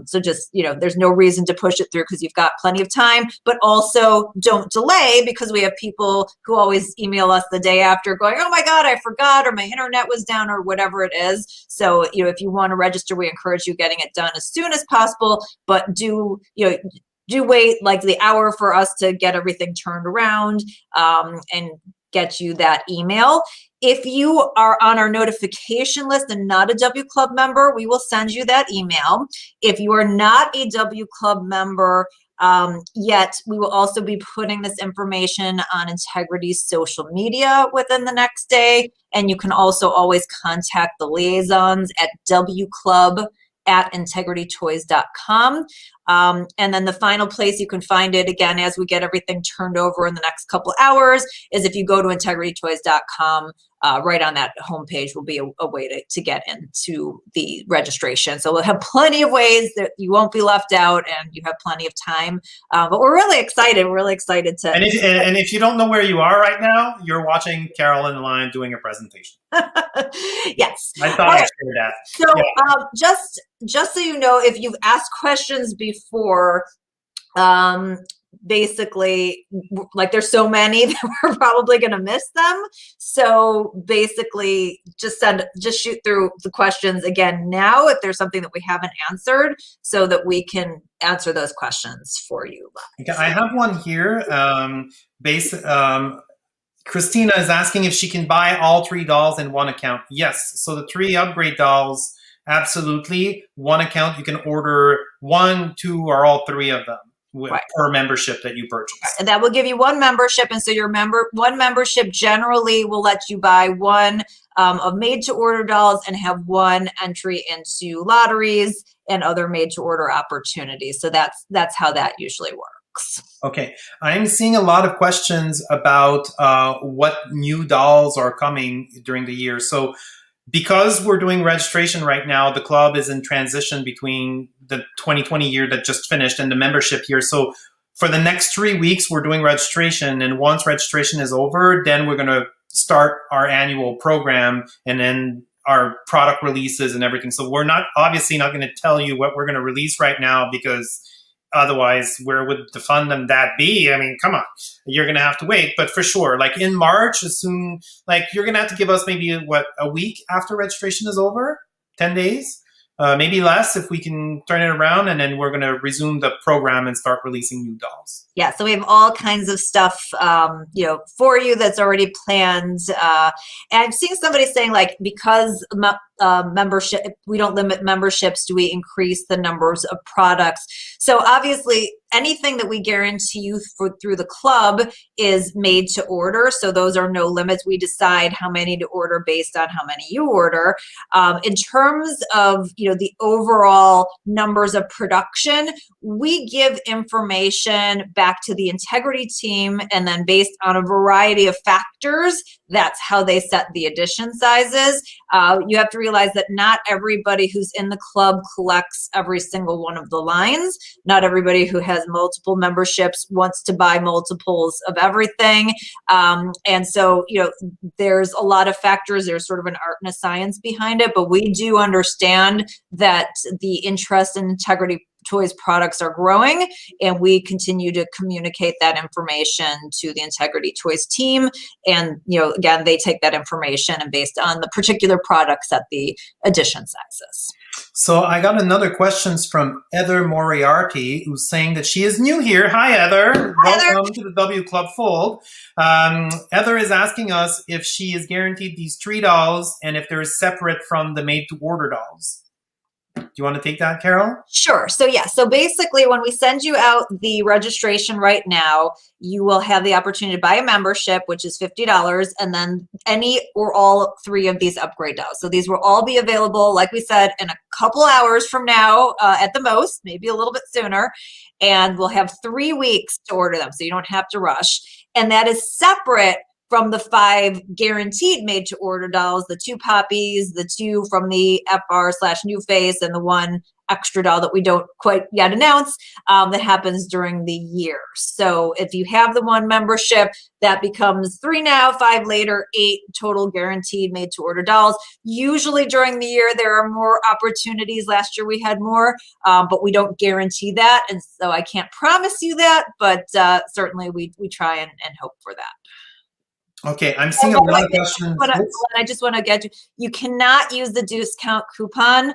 So just, there's no reason to push it through because you've got plenty of time, but also don't delay, because we have people who always email us the day after going, oh my God, I forgot, or my internet was down, or whatever it is. So, if you want to register, we encourage you getting it done as soon as possible, but do wait like the hour for us to get everything turned around and get you that email. If you are on our notification list and not a W Club member, we will send you that email. If you are not a W Club member yet, we will also be putting this information on Integrity's social media within the next day. And you can also always contact the liaisons at wclub@integritytoys.com. And then the final place you can find it, again, as we get everything turned over in the next couple hours, is if you go to integritytoys.com, right on that homepage will be a way to get into the registration. So we'll have plenty of ways that you won't be left out, and you have plenty of time. But we're really excited. We're really excited to. And if you don't know where you are right now, you're watching Carol and Alain doing a presentation. Yes. I thought I'd share that. So just so you know, if you've asked questions before, basically, like, there's so many that we're probably going to miss them. So basically, just shoot through the questions again now if there's something that we haven't answered, so that we can answer those questions for you. Okay, I have one here. Christina is asking if she can buy all 3 dolls in one account. Yes. So the 3 upgrade dolls, absolutely. One account, you can order 1, 2, or all 3 of them per membership that you purchase. And that will give you 1 membership. And so your one membership generally will let you buy 1 of made-to-order dolls and have 1 entry into lotteries and other made-to-order opportunities. So that's how that usually works. Okay, I'm seeing a lot of questions about what new dolls are coming during the year. So because we're doing registration right now, the club is in transition between the 2020 year that just finished and the membership year. So for the next 3 weeks, we're doing registration. And once registration is over, then we're going to start our annual program and then our product releases and everything. So we're obviously not going to tell you what we're going to release right now, because otherwise, where would the fun of that be? I mean, come on, you're going to have to wait. But for sure, like in March, as soon, like you're going to have to give us maybe a week after registration is over, 10 days, maybe less if we can turn it around. And then we're going to resume the program and start releasing new dolls. Yeah, so we have all kinds of stuff, for you that's already planned. And I'm seeing somebody saying, like, because membership, we don't limit memberships, do we increase the numbers of products? So obviously, anything that we guarantee you through the club is made to order. So those are no limits. We decide how many to order based on how many you order. In terms of, the overall numbers of production, we give information back to the integrity team, and then based on a variety of factors, that's how they set the edition sizes. You have to realize that not everybody who's in the club collects every single one of the lines. Not everybody who has multiple memberships wants to buy multiples of everything. And so, there's a lot of factors. There's sort of an art and a science behind it, but we do understand that the interest in Integrity Toys products are growing, and we continue to communicate that information to the Integrity Toys team. And, again, they take that information and based on the particular products set the edition sizes. So I got another question from Heather Moriarty, who's saying that she is new here. Hi, Heather. Hi, Welcome to the W Club fold. Heather is asking us if she is guaranteed these 3 dolls and if they're separate from the made-to-order dolls. Do you want to take that, Carol? Sure. So so basically when we send you out the registration right now, you will have the opportunity to buy a membership, which is $50, and then any or all 3 of these upgrade dolls. So these will all be available, like we said, in a couple hours from now at the most, maybe a little bit sooner. And we'll have 3 weeks to order them, so you don't have to rush. And that is separate from the 5 guaranteed made to order dolls, the 2 poppies, the 2 from the FR/New Face, and the 1 extra doll that we don't quite yet announce that happens during the year. So if you have the 1 membership, that becomes 3 now, 5 later, 8 total guaranteed made to order dolls. Usually during the year, there are more opportunities. Last year we had more, but we don't guarantee that. And so I can't promise you that, but certainly we try and hope for that. Okay, I'm seeing a lot of questions. I just want to get you cannot use the discount coupon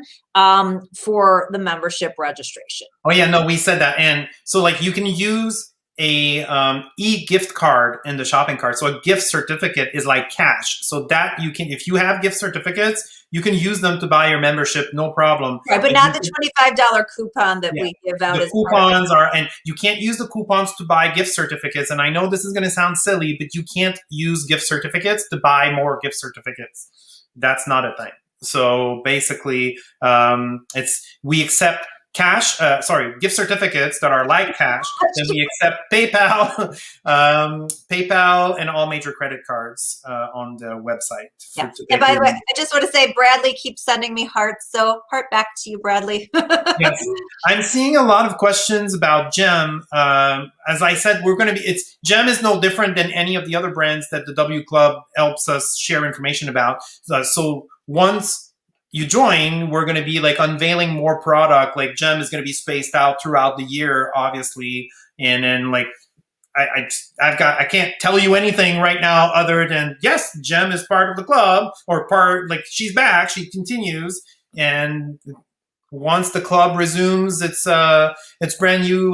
for the membership registration. Oh yeah, no, we said that. And so like you can use a e-gift card in the shopping cart. So a gift certificate is like cash. So that you can, if you have gift certificates, you can use them to buy your membership, no problem. Right, but not the $25 coupon that we give out. The coupons are, and you can't use the coupons to buy gift certificates. And I know this is going to sound silly, but you can't use gift certificates to buy more gift certificates. That's not a thing. So basically, we accept gift certificates that are like cash. Then we accept PayPal, PayPal, and all major credit cards on the website. Yeah. And by the way, I just want to say Bradley keeps sending me hearts, so heart back to you, Bradley. Yes, I'm seeing a lot of questions about Gem. As I said, Gem is no different than any of the other brands that the W Club helps us share information about. So once you join, we're going to be like unveiling more product. Like Gem is going to be spaced out throughout the year, obviously. And then like, I can't tell you anything right now other than yes, Gem is part of the club or part, like she's back, she continues. And once the club resumes its brand new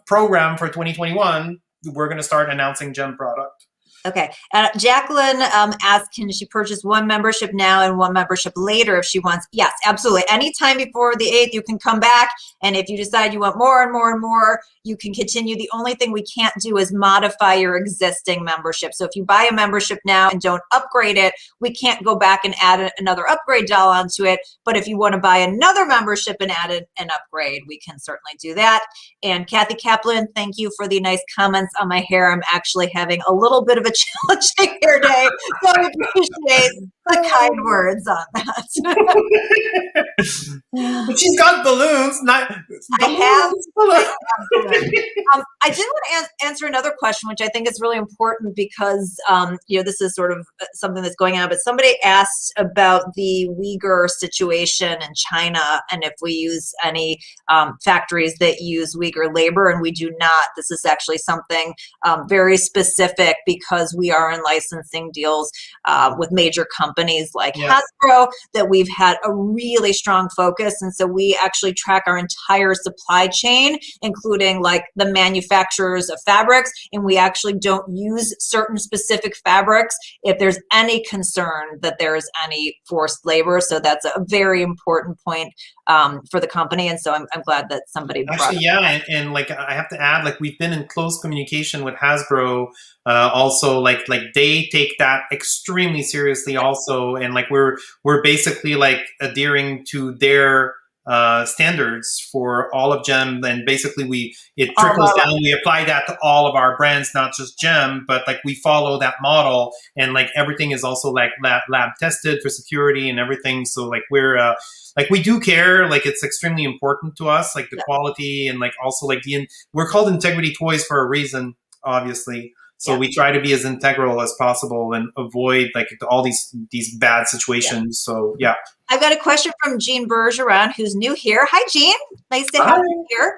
program for 2021, we're going to start announcing Gem product. Okay. Jacqueline asked, can she purchase one membership now and one membership later if she wants? Yes, absolutely. Anytime before the 8th, you can come back. And if you decide you want more and more and more, you can continue. The only thing we can't do is modify your existing membership. So if you buy a membership now and don't upgrade it, we can't go back and add another upgrade doll onto it. But if you want to buy another membership and add an upgrade, we can certainly do that. And Kathy Kaplan, thank you for the nice comments on my hair. I'm actually having a little bit of a challenging hair day, so I appreciate the kind words on that. But she's got balloons, not I have balloons. I did want to answer another question, which I think is really important because this is sort of something that's going on. But somebody asked about the Uyghur situation in China and if we use any factories that use Uyghur labor, and we do not. This is actually something very specific because we are in licensing deals with major companies like Hasbro that we've had a really strong focus. And so we actually track our entire supply chain, including like the manufacturers of fabrics, and we actually don't use certain specific fabrics if there's any concern that there is any forced labor. So that's a very important point for the company. And so I'm glad that somebody actually, and like I have to add, like we've been in close communication with Hasbro. Also, like they take that extremely seriously also, and like we're basically like adhering to their standards for all of Gem, and basically it trickles down. We apply that to all of our brands, not just Gem, but like we follow that model, and like everything is also like lab tested for security and everything. So like we're like we do care, like it's extremely important to us, like the quality, and like also like we're called Integrity Toys for a reason, obviously. So we try to be as integral as possible and avoid like all these bad situations. So yeah. I've got a question from Jean Bergeron, who's new here. Hi, Jean. Nice to have you here.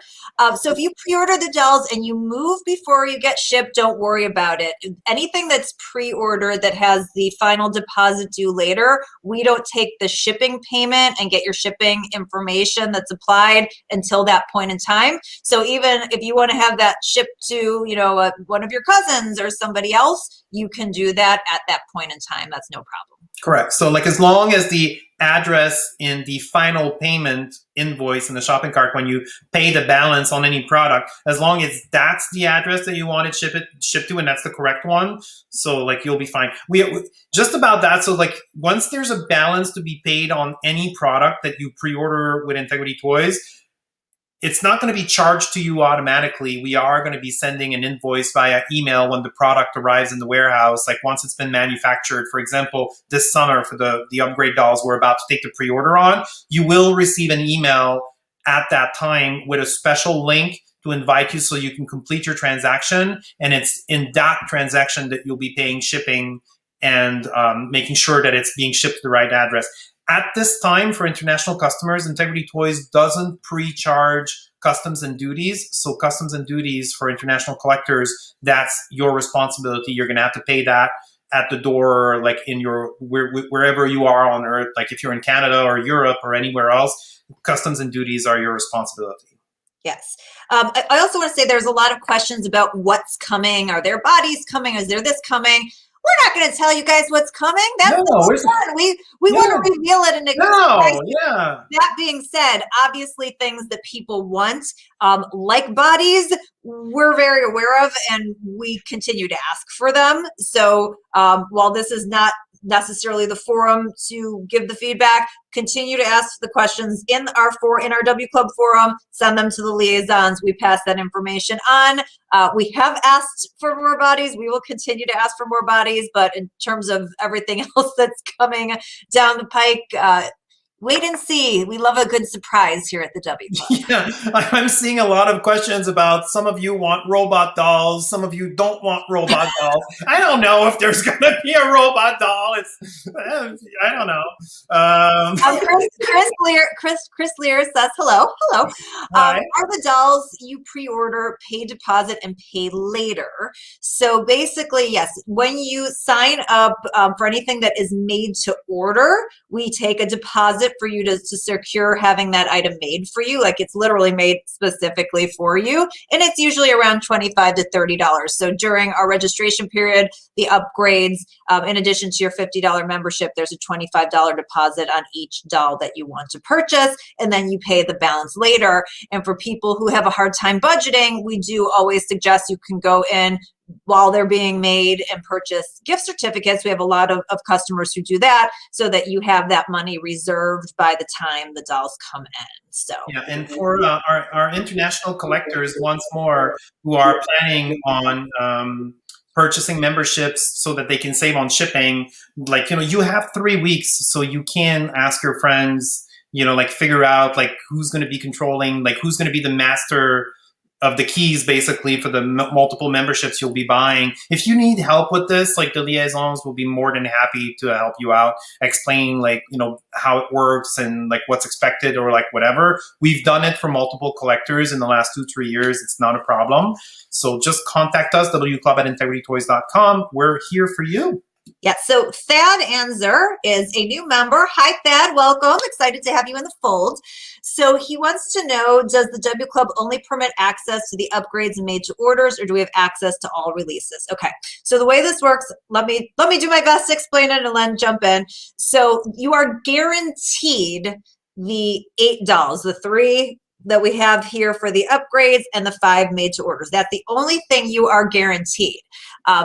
So if you pre-order the dolls and you move before you get shipped, don't worry about it. Anything that's pre-ordered that has the final deposit due later, we don't take the shipping payment and get your shipping information that's applied until that point in time. So even if you want to have that shipped to, one of your cousins or somebody else, you can do that at that point in time. That's no problem. Correct. So like as long as the address in the final payment invoice in the shopping cart, when you pay the balance on any product, as long as that's the address that you want it shipped to, and that's the correct one, so like you'll be fine. We just about that. So like once there's a balance to be paid on any product that you pre-order with Integrity Toys, it's not going to be charged to you automatically. We are going to be sending an invoice via email when the product arrives in the warehouse, like once it's been manufactured. For example, this summer for the upgrade dolls we're about to take the pre-order on, you will receive an email at that time with a special link to invite you so you can complete your transaction. And it's in that transaction that you'll be paying shipping and making sure that it's being shipped to the right address. At this time, for international customers, Integrity Toys doesn't pre-charge customs and duties. So customs and duties for international collectors, that's your responsibility. You're going to have to pay that at the door, like in wherever you are on Earth. Like if you're in Canada or Europe or anywhere else, customs and duties are your responsibility. Yes. I also want to say there's a lot of questions about what's coming. Are there bodies coming? Is there this coming? We're not going to tell you guys what's coming. That's fun. We want to reveal it and That being said, obviously things that people want, like bodies, we're very aware of, and we continue to ask for them. So while this is not necessarily the forum to give the feedback, continue to ask the questions in our W Club forum, send them to the liaisons. We pass that information on. We have asked for more bodies. We will continue to ask for more bodies, but in terms of everything else that's coming down the pike, Wait and see. We love a good surprise here at the W Club. Yeah, I'm seeing a lot of questions about some of you want robot dolls, some of you don't want robot dolls. I don't know if there's going to be a robot doll. I don't know. Chris Lear says hello. Hello. Hi. Are the dolls you pre-order, pay deposit, and pay later? So basically, yes, when you sign up for anything that is made to order, we take a deposit for you to secure having that item made for you. Like it's literally made specifically for you. And it's usually around $25 to $30. So during our registration period, the upgrades, in addition to your $50 membership, there's a $25 deposit on each doll that you want to purchase. And then you pay the balance later. And for people who have a hard time budgeting, we do always suggest you can go in while they're being made and purchase gift certificates. We have a lot of customers who do that so that you have that money reserved by the time the dolls come in. So yeah, and for our international collectors, once more, who are planning on purchasing memberships so that they can save on shipping, like, you have 3 weeks, so you can ask your friends, like figure out like who's going to be controlling, like who's going to be the master of the keys basically for the multiple memberships you'll be buying. If you need help with this, like the liaisons will be more than happy to help you out, explain like, how it works and like what's expected or like whatever. We've done it for multiple collectors in the last 2-3 years. It's not a problem. So just contact us, wclub@integritytoys.com. We're here for you. Yeah, so Thad Anzer is a new member. Hi, Thad. Welcome. Excited to have you in the fold. So he wants to know, does the W Club only permit access to the upgrades and made to orders, or do we have access to all releases? Okay, so the way this works, let me do my best to explain it and then jump in. So you are guaranteed the 8 dolls, the 3 that we have here for the upgrades and the 5 made to orders. That's the only thing you are guaranteed.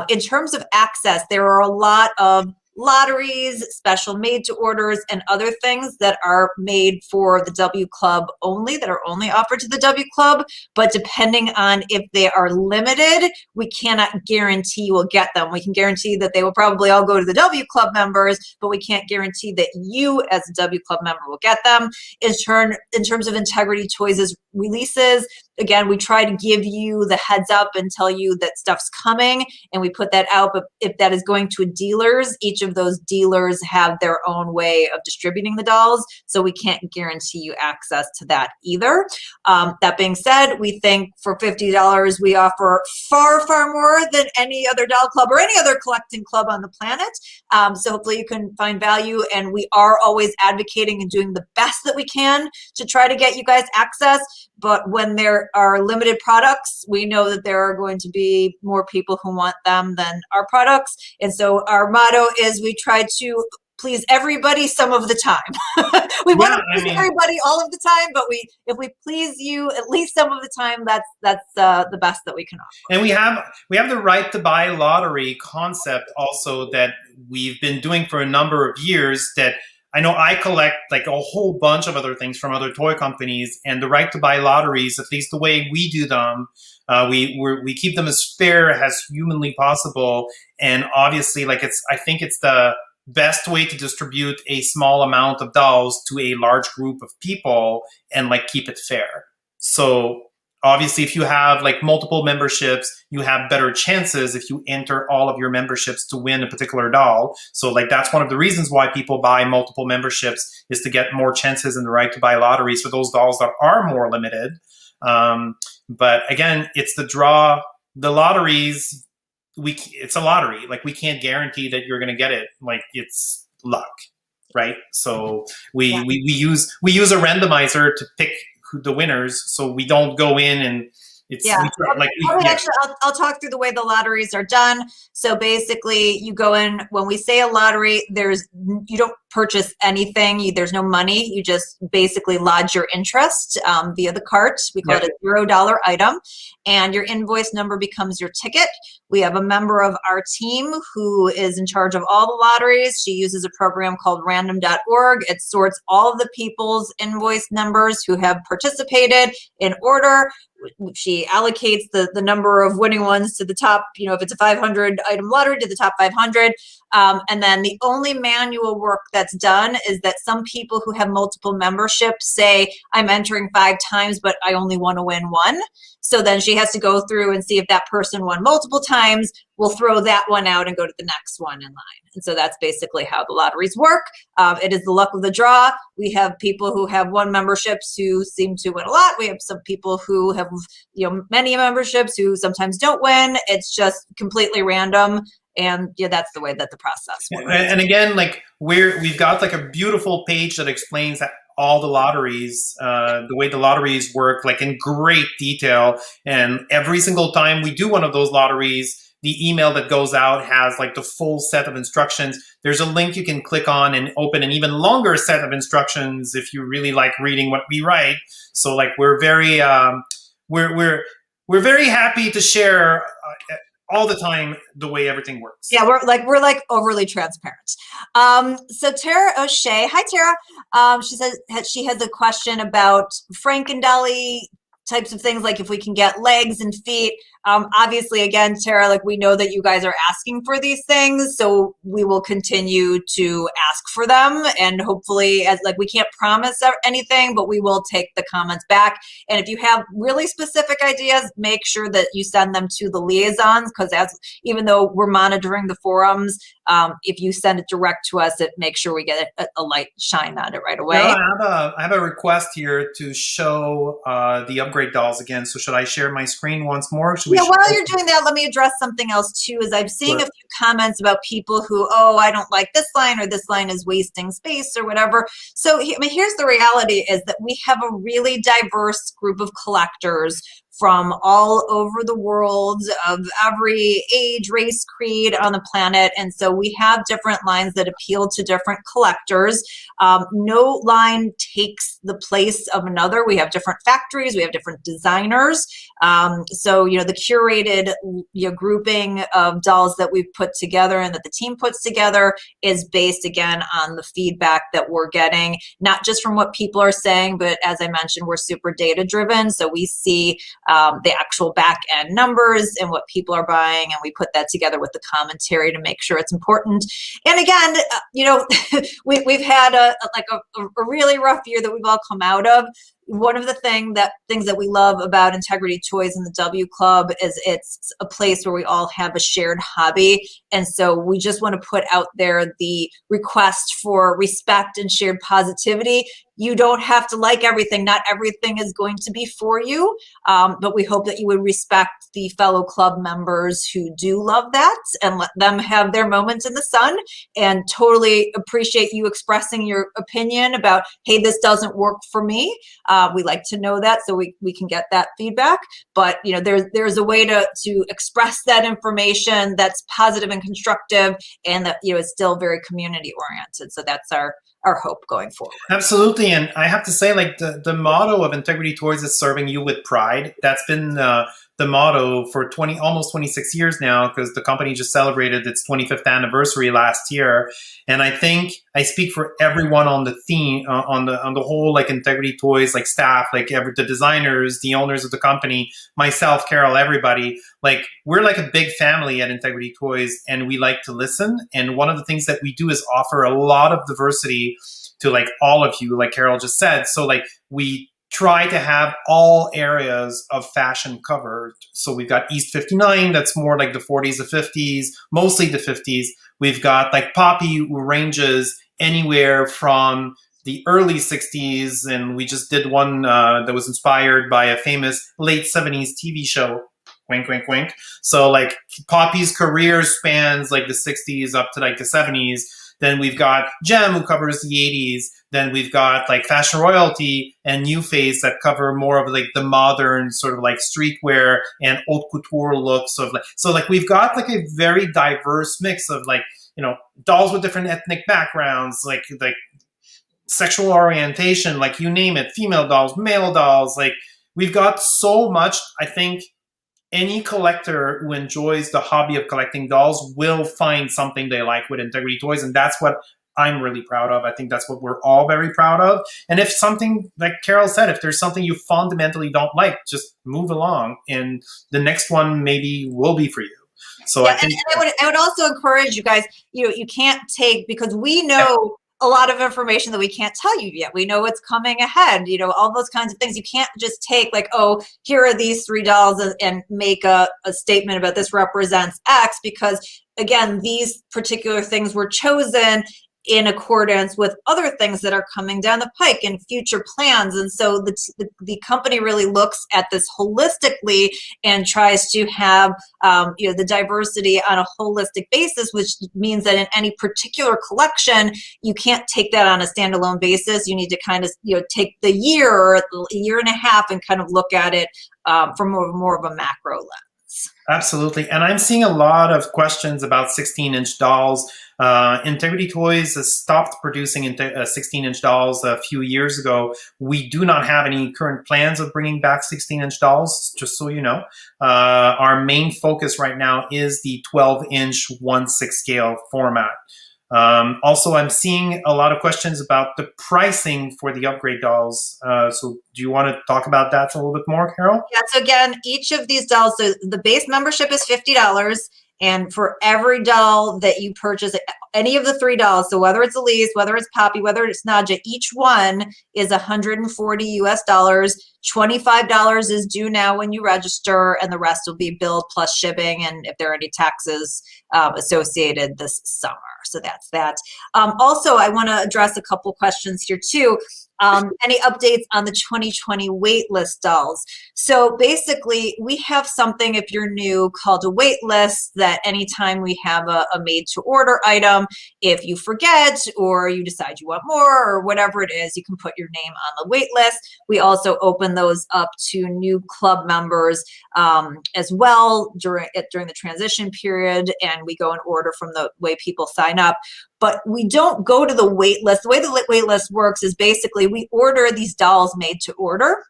In terms of access, there are a lot of lotteries, special made to orders, and other things that are made for the W Club only, that are only offered to the W Club. But depending on if they are limited, we cannot guarantee you will get them. We can guarantee that they will probably all go to the W Club members, but we can't guarantee that you as a W Club member will get them. In terms of Integrity Toys' releases, again, we try to give you the heads up and tell you that stuff's coming, and we put that out. But if that is going to dealers, each of those dealers have their own way of distributing the dolls, so we can't guarantee you access to that either. That being said, we think for $50, we offer far, far more than any other doll club or any other collecting club on the planet. So hopefully you can find value, and we are always advocating and doing the best that we can to try to get you guys access. But when there are limited products, we know that there are going to be more people who want them than our products. And so our motto is we try to please everybody some of the time. We want to please everybody all of the time, but if we please you at least some of the time, that's the best that we can offer. And we have the right to buy lottery concept also that we've been doing for a number of years, that I know I collect like a whole bunch of other things from other toy companies, and the right to buy lotteries, at least the way we do them, we keep them as fair as humanly possible. And obviously, like I think it's the best way to distribute a small amount of dolls to a large group of people and like keep it fair. So obviously, if you have like multiple memberships, you have better chances if you enter all of your memberships to win a particular doll. So like that's one of the reasons why people buy multiple memberships, is to get more chances and the right to buy lotteries for those dolls that are more limited. But again, it's the draw. The lotteries, it's a lottery. Like we can't guarantee that you're going to get it. Like it's luck, right? So we use a randomizer to pick the winners, so we don't go in and it's I'll talk through the way the lotteries are done. So basically, you go in, when we say a lottery, you don't purchase anything. There's no money. You just basically lodge your interest via the cart. We call it a $0 item, and your invoice number becomes your ticket. We have a member of our team who is in charge of all the lotteries. She uses a program called random.org. It sorts all of the people's invoice numbers who have participated in order. she allocates the number of winning ones to the top, if it's a 500 item lottery, to the top 500. And then the only manual work that's done is that some people who have multiple memberships say, I'm entering 5 times, but I only want to win 1. So then she has to go through and see if that person won multiple times. We'll throw that one out and go to the next one in line. And so that's basically how the lotteries work. It is the luck of the draw. We have people who have 1 memberships who seem to win a lot. We have some people who have, many memberships who sometimes don't win. It's just completely random. And that's the way that the process works. And again, like we've got like a beautiful page that explains that all the lotteries, the way the lotteries work, like in great detail. And every single time we do one of those lotteries, the email that goes out has like the full set of instructions. There's a link you can click on and open an even longer set of instructions if you really like reading what we write. So like we're very very happy to share all the time the way everything works. Yeah, we're like overly transparent. So Tara O'Shea, hi Tara. She says she has a question about Frankendelli types of things, like if we can get legs and feet. Obviously, again, Tara, like we know that you guys are asking for these things, so we will continue to ask for them, and hopefully, as like we can't promise anything, but we will take the comments back. And if you have really specific ideas, make sure that you send them to the liaisons, because even though we're monitoring the forums, if you send it direct to us, it makes sure we get a light shine on it right away. I have a request here to show the upgrade dolls again. So should I share my screen once more? While you're doing that, let me address something else too. Is I'm seeing a few comments about people who, I don't like this line, or this line is wasting space or whatever. So here's the reality, is that we have a really diverse group of collectors from all over the world, of every age, race, creed on the planet. And so we have different lines that appeal to different collectors. No line takes the place of another. We have different factories, we have different designers. So, the curated grouping of dolls that we've put together and that the team puts together is based, again, on the feedback that we're getting, not just from what people are saying, but as I mentioned, we're super data driven. So we see the actual back end numbers and what people are buying, and we put that together with the commentary to make sure it's important. And again, we've had a really rough year that we've all come out of. One of the things that we love about Integrity Toys and the W Club is it's a place where we all have a shared hobby. And so we just want to put out there the request for respect and shared positivity. You don't have to like everything. Not everything is going to be for you, but we hope that you would respect the fellow club members who do love that and let them have their moments in the sun, and totally appreciate you expressing your opinion about, hey, this doesn't work for me. We like to know that so we can get that feedback. But there's a way to express that information that's positive and constructive, and that it's still very community oriented. So that's our hope going forward. Absolutely. And I have to say, like the motto of Integrity Toys is serving you with pride. That's been the motto for almost 26 years now, because the company just celebrated its 25th anniversary last year. And I think I speak for everyone on the theme, on the whole, like Integrity Toys, like staff, like the designers, the owners of the company, myself, Carol, everybody. Like we're like a big family at Integrity Toys, and we like to listen. And one of the things that we do is offer a lot of diversity to like all of you, like Carol just said. So like we try to have all areas of fashion covered. So we've got East 59, that's more like the 40s, the 50s, mostly the 50s. We've got like Poppy, who ranges anywhere from the early 60s, and we just did one that was inspired by a famous late 70s TV show. Wink, wink, wink. So like Poppy's career spans like the 60s up to like the 70s. Then we've got Gem, who covers the 80s. Then we've got like Fashion Royalty and New Face that cover more of like the modern sort of like streetwear and haute couture looks of like. So like we've got like a very diverse mix of like, dolls with different ethnic backgrounds, like sexual orientation, like you name it, female dolls, male dolls. Like we've got so much. I think any collector who enjoys the hobby of collecting dolls will find something they like with Integrity Toys, and that's what I'm really proud of. I think that's what we're all very proud of. And if something, like Carol said, if there's something you fundamentally don't like, just move along, and the next one maybe will be for you. So Yeah, I think and I would also encourage you guys, you can't take, because we know a lot of information that we can't tell you yet. We know what's coming ahead, all those kinds of things. You can't just take like, oh, here are these $3 and make a statement about this represents X, because again, these particular things were chosen in accordance with other things that are coming down the pike and future plans. And so the company really looks at this holistically and tries to have the diversity on a holistic basis, which means that in any particular collection, you can't take that on a standalone basis. You need to kind of take the year or a year and a half and kind of look at it from more of a macro lens. Absolutely. And I'm seeing a lot of questions about 16-inch dolls. Integrity Toys has stopped producing 16-inch dolls a few years ago. We do not have any current plans of bringing back 16-inch dolls, just so you know. Our main focus right now is the 12-inch 1/6 scale format. Also, I'm seeing a lot of questions about the pricing for the upgrade dolls. So do you want to talk about that a little bit more, Carol? Yeah, so again, each of these dolls, so the base membership is $50. And for every doll that you purchase, any of the $3, so whether it's Elise, whether it's Poppy, whether it's Nadja, each one is $140 US. $25 is due now when you register, and the rest will be billed plus shipping, and if there are any taxes associated this summer. So that's that. Also, I want to address a couple questions here too. Any updates on the 2020 wait list dolls? So basically, we have something, if you're new, called a wait list, that anytime we have a made to order item, if you forget or you decide you want more or whatever it is, you can put your name on the wait list. We also open those up to new club members as well during the transition period, and we go in order from the way people sign up. But we don't go to the wait list. The way the wait list works is basically we order these dolls made to order,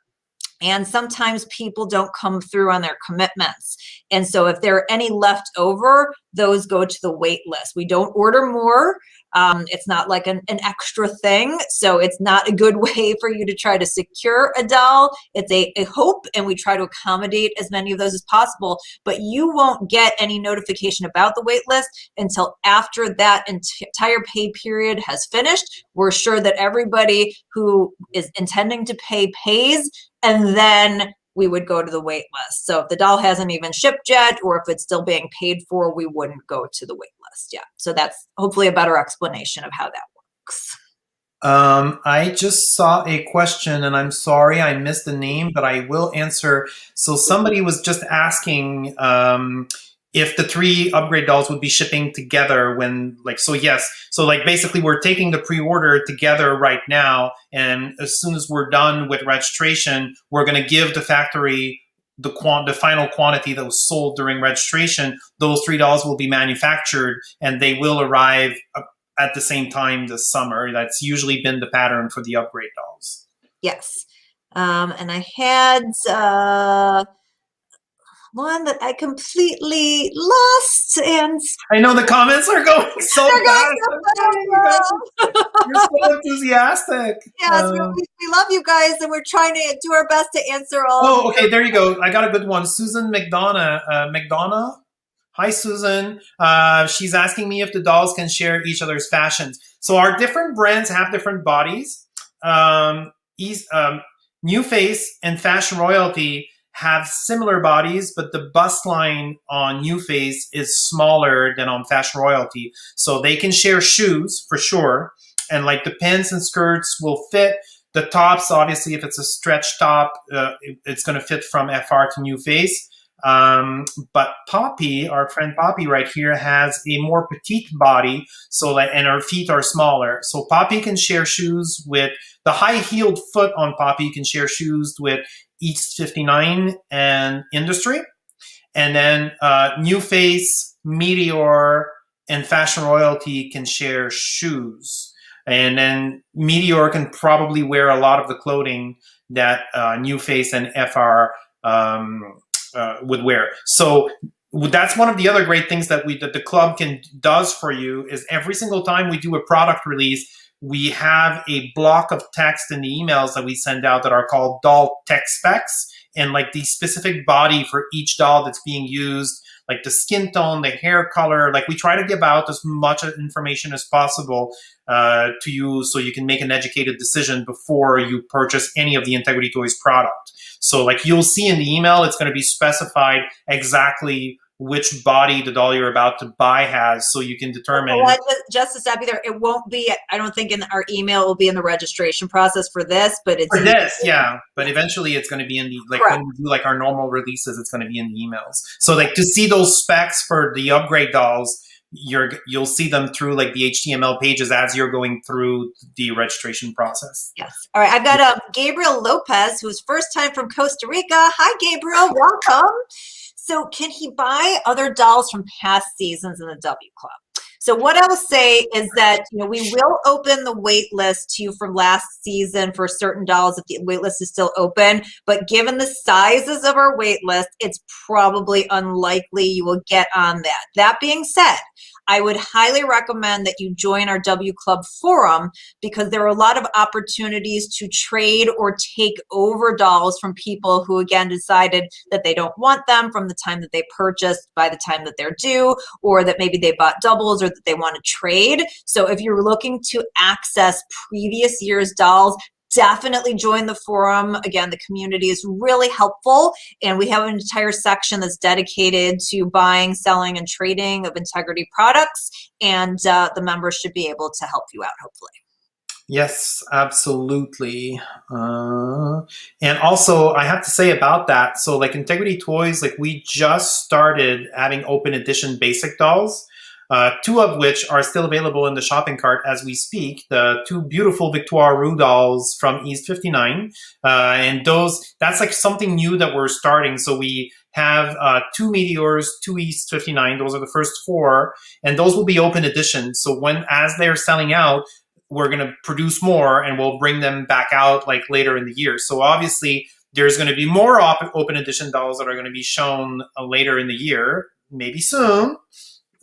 and sometimes people don't come through on their commitments. And so if there are any left over, those go to the wait list. We don't order more. It's not like an extra thing. So it's not a good way for you to try to secure a doll. It's a hope, and we try to accommodate as many of those as possible. But you won't get any notification about the wait list until after that entire pay period has finished. We're sure that everybody who is intending to pay pays, and then we would go to the wait list. So if the doll hasn't even shipped yet, or if it's still being paid for, we wouldn't go to the wait list yet. So that's hopefully a better explanation of how that works. I just saw a question, and I'm sorry I missed the name, but I will answer. So somebody was just asking if the 3 upgrade dolls would be shipping together when, so yes. So basically we're taking the pre-order together right now, and as soon as we're done with registration, we're going to give the factory the final quantity that was sold during registration. Those 3 dolls will be manufactured, and they will arrive at the same time this summer. That's usually been the pattern for the upgrade dolls. Yes. And I had one that I completely lost, and I know the comments are going so fast. You're so enthusiastic. Yes, we love you guys, and we're trying to do our best to answer all. Oh, okay, there you go. I got a good one. Susan McDonough. Hi, Susan. She's asking me if the dolls can share each other's fashions. So our different brands have different bodies. New Face and Fashion Royalty have similar bodies, but the bust line on New Face is smaller than on Fashion Royalty. So they can share shoes for sure. And the pants and skirts will fit. The tops, obviously, if it's a stretch top, it's going to fit from FR to New Face. But Poppy, our friend Poppy right here, has a more petite body, and her feet are smaller. So Poppy can share shoes with the high-heeled foot on Poppy can share shoes with East 59 and Industry. And then New Face, Meteor, and Fashion Royalty can share shoes. And then Meteor can probably wear a lot of the clothing that New Face and FR would wear. So that's one of the other great things that the club does for you is every single time we do a product release, we have a block of text in the emails that we send out that are called doll tech specs, and like the specific body for each doll that's being used, like the skin tone, the hair color. Like we try to give out as much information as possible to you so you can make an educated decision before you purchase any of the Integrity Toys product. So like you'll see in the email, it's going to be specified exactly which body the doll you're about to buy has, so you can determine. Well, just to stop you there, it won't be, I don't think in our email it will be in the registration process for this, but it's for this, yeah. But eventually it's going to be in the, like correct. when we do like our normal releases, it's going to be in the emails. So like to see those specs for the upgrade dolls, you'll see them through like the HTML pages as you're going through the registration process. Yes. All right. I've got Gabriel Lopez, who's first time from Costa Rica. Hi, Gabriel. Welcome. So can he buy other dolls from past seasons in the W Club? So what I will say is that, you know, we will open the wait list to you from last season for certain dolls if the wait list is still open. But given the sizes of our wait list, it's probably unlikely you will get on that. That being said, I would highly recommend that you join our W Club forum because there are a lot of opportunities to trade or take over dolls from people who, again, decided that they don't want them from the time that they purchased by the time that they're due, or that maybe they bought doubles or that they want to trade. So if you're looking to access previous year's dolls, definitely join the forum. Again, the community is really helpful, and we have an entire section that's dedicated to buying, selling, and trading of Integrity products, and the members should be able to help you out, hopefully. Yes, absolutely. And also, I have to say about that, so like Integrity Toys, like we just started adding open edition basic dolls. Two of which are still available in the shopping cart as we speak. The two beautiful Victoire Roux dolls from East 59. And that's like something new that we're starting. So we have two Meteors, two East 59. Those are the first four. And those will be open edition. So as they're selling out, we're going to produce more and we'll bring them back out like later in the year. So obviously, there's going to be more open edition dolls that are going to be shown later in the year, maybe soon.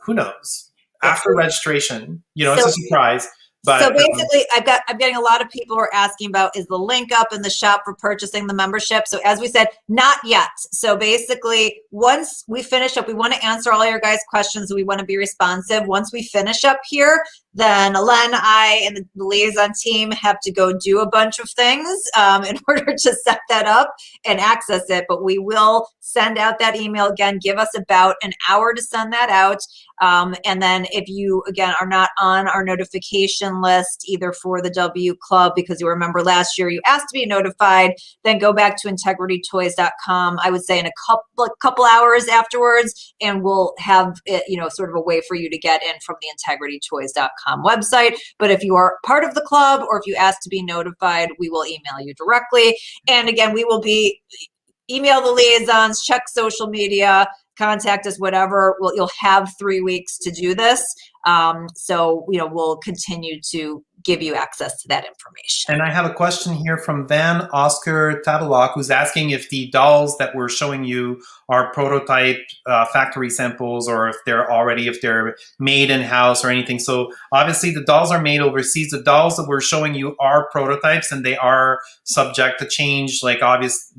Who knows? After registration, you know, it's a surprise. But so basically, I'm getting a lot of people who are asking about, is the link up in the shop for purchasing the membership? So as we said, not yet. So basically, once we finish up, we want to answer all your guys' questions. We want to be responsive. Once we finish up here, then Alain, I, and the liaison team have to go do a bunch of things in order to set that up and access it. But we will send out that email again. Give us about an hour to send that out. And then if you, again, are not on our notification list, either for the W Club, because you remember last year you asked to be notified, then go back to integritytoys.com, I would say in a couple hours afterwards, and we'll have it, you know, sort of a way for you to get in from the integritytoys.com website. But if you are part of the club or if you ask to be notified, we will email you directly. And again, we will be email the liaisons, check social media, contact us, whatever. You'll have 3 weeks to do this. So, you know, we'll continue to give you access to that information. And I have a question here from Van Oscar Tadalok, who's asking if the dolls that we're showing you are prototype factory samples, or if they're made in-house or anything. So obviously the dolls are made overseas. The dolls that we're showing you are prototypes, and they are subject to change. Like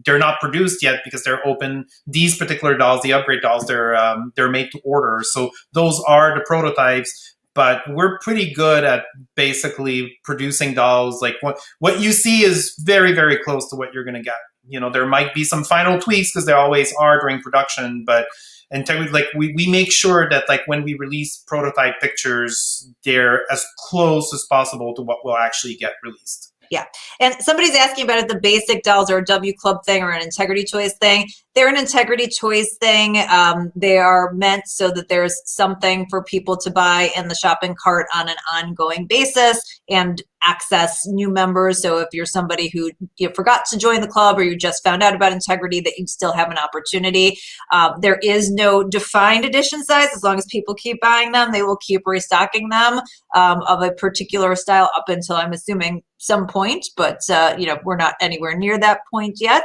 they're not produced yet because they're open. These particular dolls, the upgrade dolls, they're made to order. So those are the prototypes. But we're pretty good at basically producing dolls. Like what you see is very, very close to what you're going to get. You know, there might be some final tweaks because there always are during production, but like we make sure that like when we release prototype pictures, they're as close as possible to what will actually get released. Yeah. And somebody's asking about if the basic dolls are a W Club thing or an Integrity Toys thing. They're an Integrity Toys thing. They are meant so that there's something for people to buy in the shopping cart on an ongoing basis and access new members. So if you're somebody who you forgot to join the club or you just found out about Integrity, that you still have an opportunity. There is no defined edition size. As long as people keep buying them, they will keep restocking them of a particular style up until, I'm assuming, some point, but we're not anywhere near that point yet.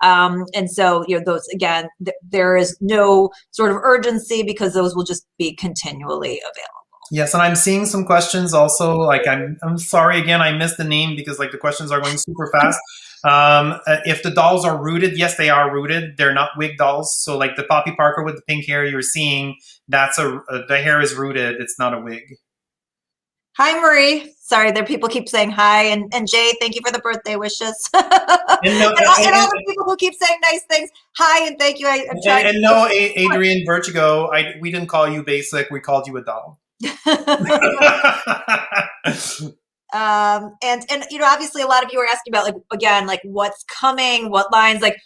And so, those, again, there is no sort of urgency because those will just be continually available. Yes, and I'm seeing some questions also. Like, I'm sorry again, I missed the name because like the questions are going super fast. If the dolls are rooted, yes, they are rooted. They're not wig dolls. So like the Poppy Parker with the pink hair you're seeing, that's the hair is rooted. It's not a wig. Hi, Marie. Sorry, there people keep saying hi, and Jay, thank you for the birthday wishes. and all the people who keep saying nice things, hi and thank you. Adrian Vertigo, we didn't call you basic. We called you a doll. And obviously a lot of you are asking about, like, again, like what's coming, what lines, like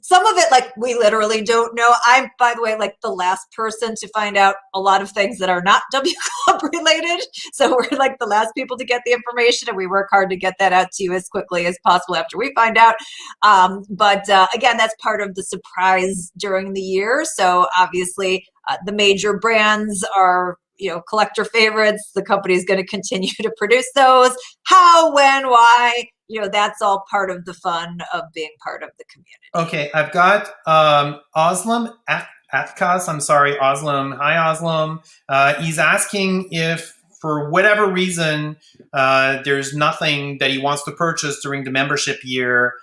some of it, like, we literally don't know. I'm, by the way, like the last person to find out a lot of things that are not W Club related. So we're like the last people to get the information, and we work hard to get that out to you as quickly as possible after we find out. But again, that's part of the surprise during the year. So obviously the major brands are, collector favorites. The company is going to continue to produce those. How, when, why, that's all part of the fun of being part of the community. Okay, I've got Oslam Atkas. I'm sorry, Oslam. Hi, Oslam. He's asking if, for whatever reason, there's nothing that he wants to purchase during the membership year,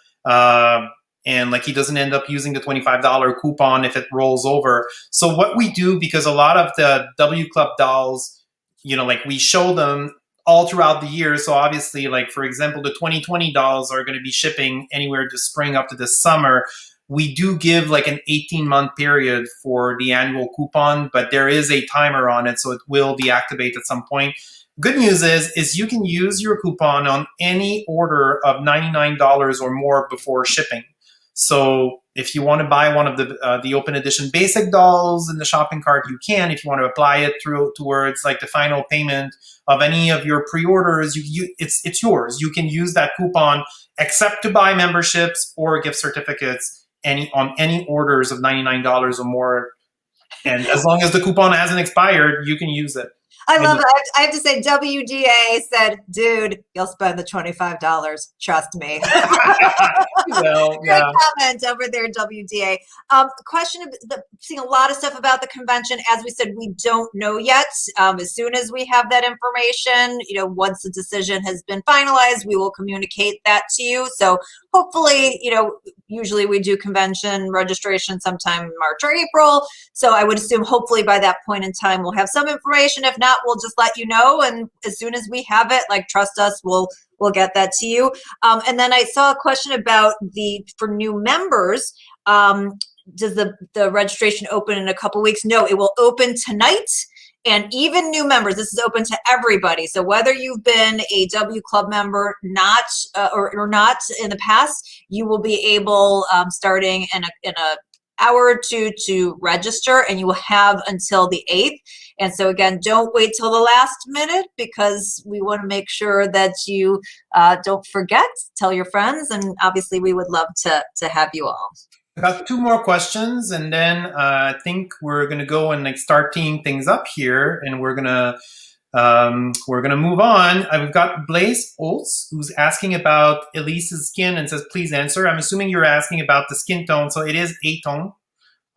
and like he doesn't end up using the $25 coupon if it rolls over. So what we do, because a lot of the W Club dolls, like we show them all throughout the year. So obviously, like, for example, the 2020 dolls are going to be shipping anywhere to spring up to this summer. We do give like an 18-month period for the annual coupon, but there is a timer on it, so it will deactivate at some point. Good news is you can use your coupon on any order of $99 or more before shipping. So if you want to buy one of the open edition basic dolls in the shopping cart, you can. If you want to apply it towards like the final payment of any of your pre-orders, it's yours. You can use that coupon except to buy memberships or gift certificates on any orders of $99 or more. And as long as the coupon hasn't expired, you can use it. I love it. I have to say, WGA said, dude, you'll spend the $25. Trust me. Well, Great comment over there, WDA. Question, seeing a lot of stuff about the convention. As we said, we don't know yet. As soon as we have that information, once the decision has been finalized, we will communicate that to you. So hopefully, usually we do convention registration sometime in March or April. So I would assume hopefully by that point in time, we'll have some information. If not, we'll just let you know. And as soon as we have it, like, trust us, we'll get that to you. And then I saw a question about for new members. Does the registration open in a couple weeks? No, it will open tonight. And even new members, this is open to everybody. So whether you've been a W Club member or not in the past, you will be able, starting in a hour or two, to register, and you will have until the 8th. And so again, don't wait till the last minute, because we want to make sure that you don't forget. Tell your friends, and obviously we would love to have you all. I got 2 more questions, and then I think we're gonna go and like start teeing things up here, and we're gonna move on. I've got Blaze Olds, who's asking about Elise's skin and says, please answer. I'm assuming you're asking about the skin tone, so it is A-tone.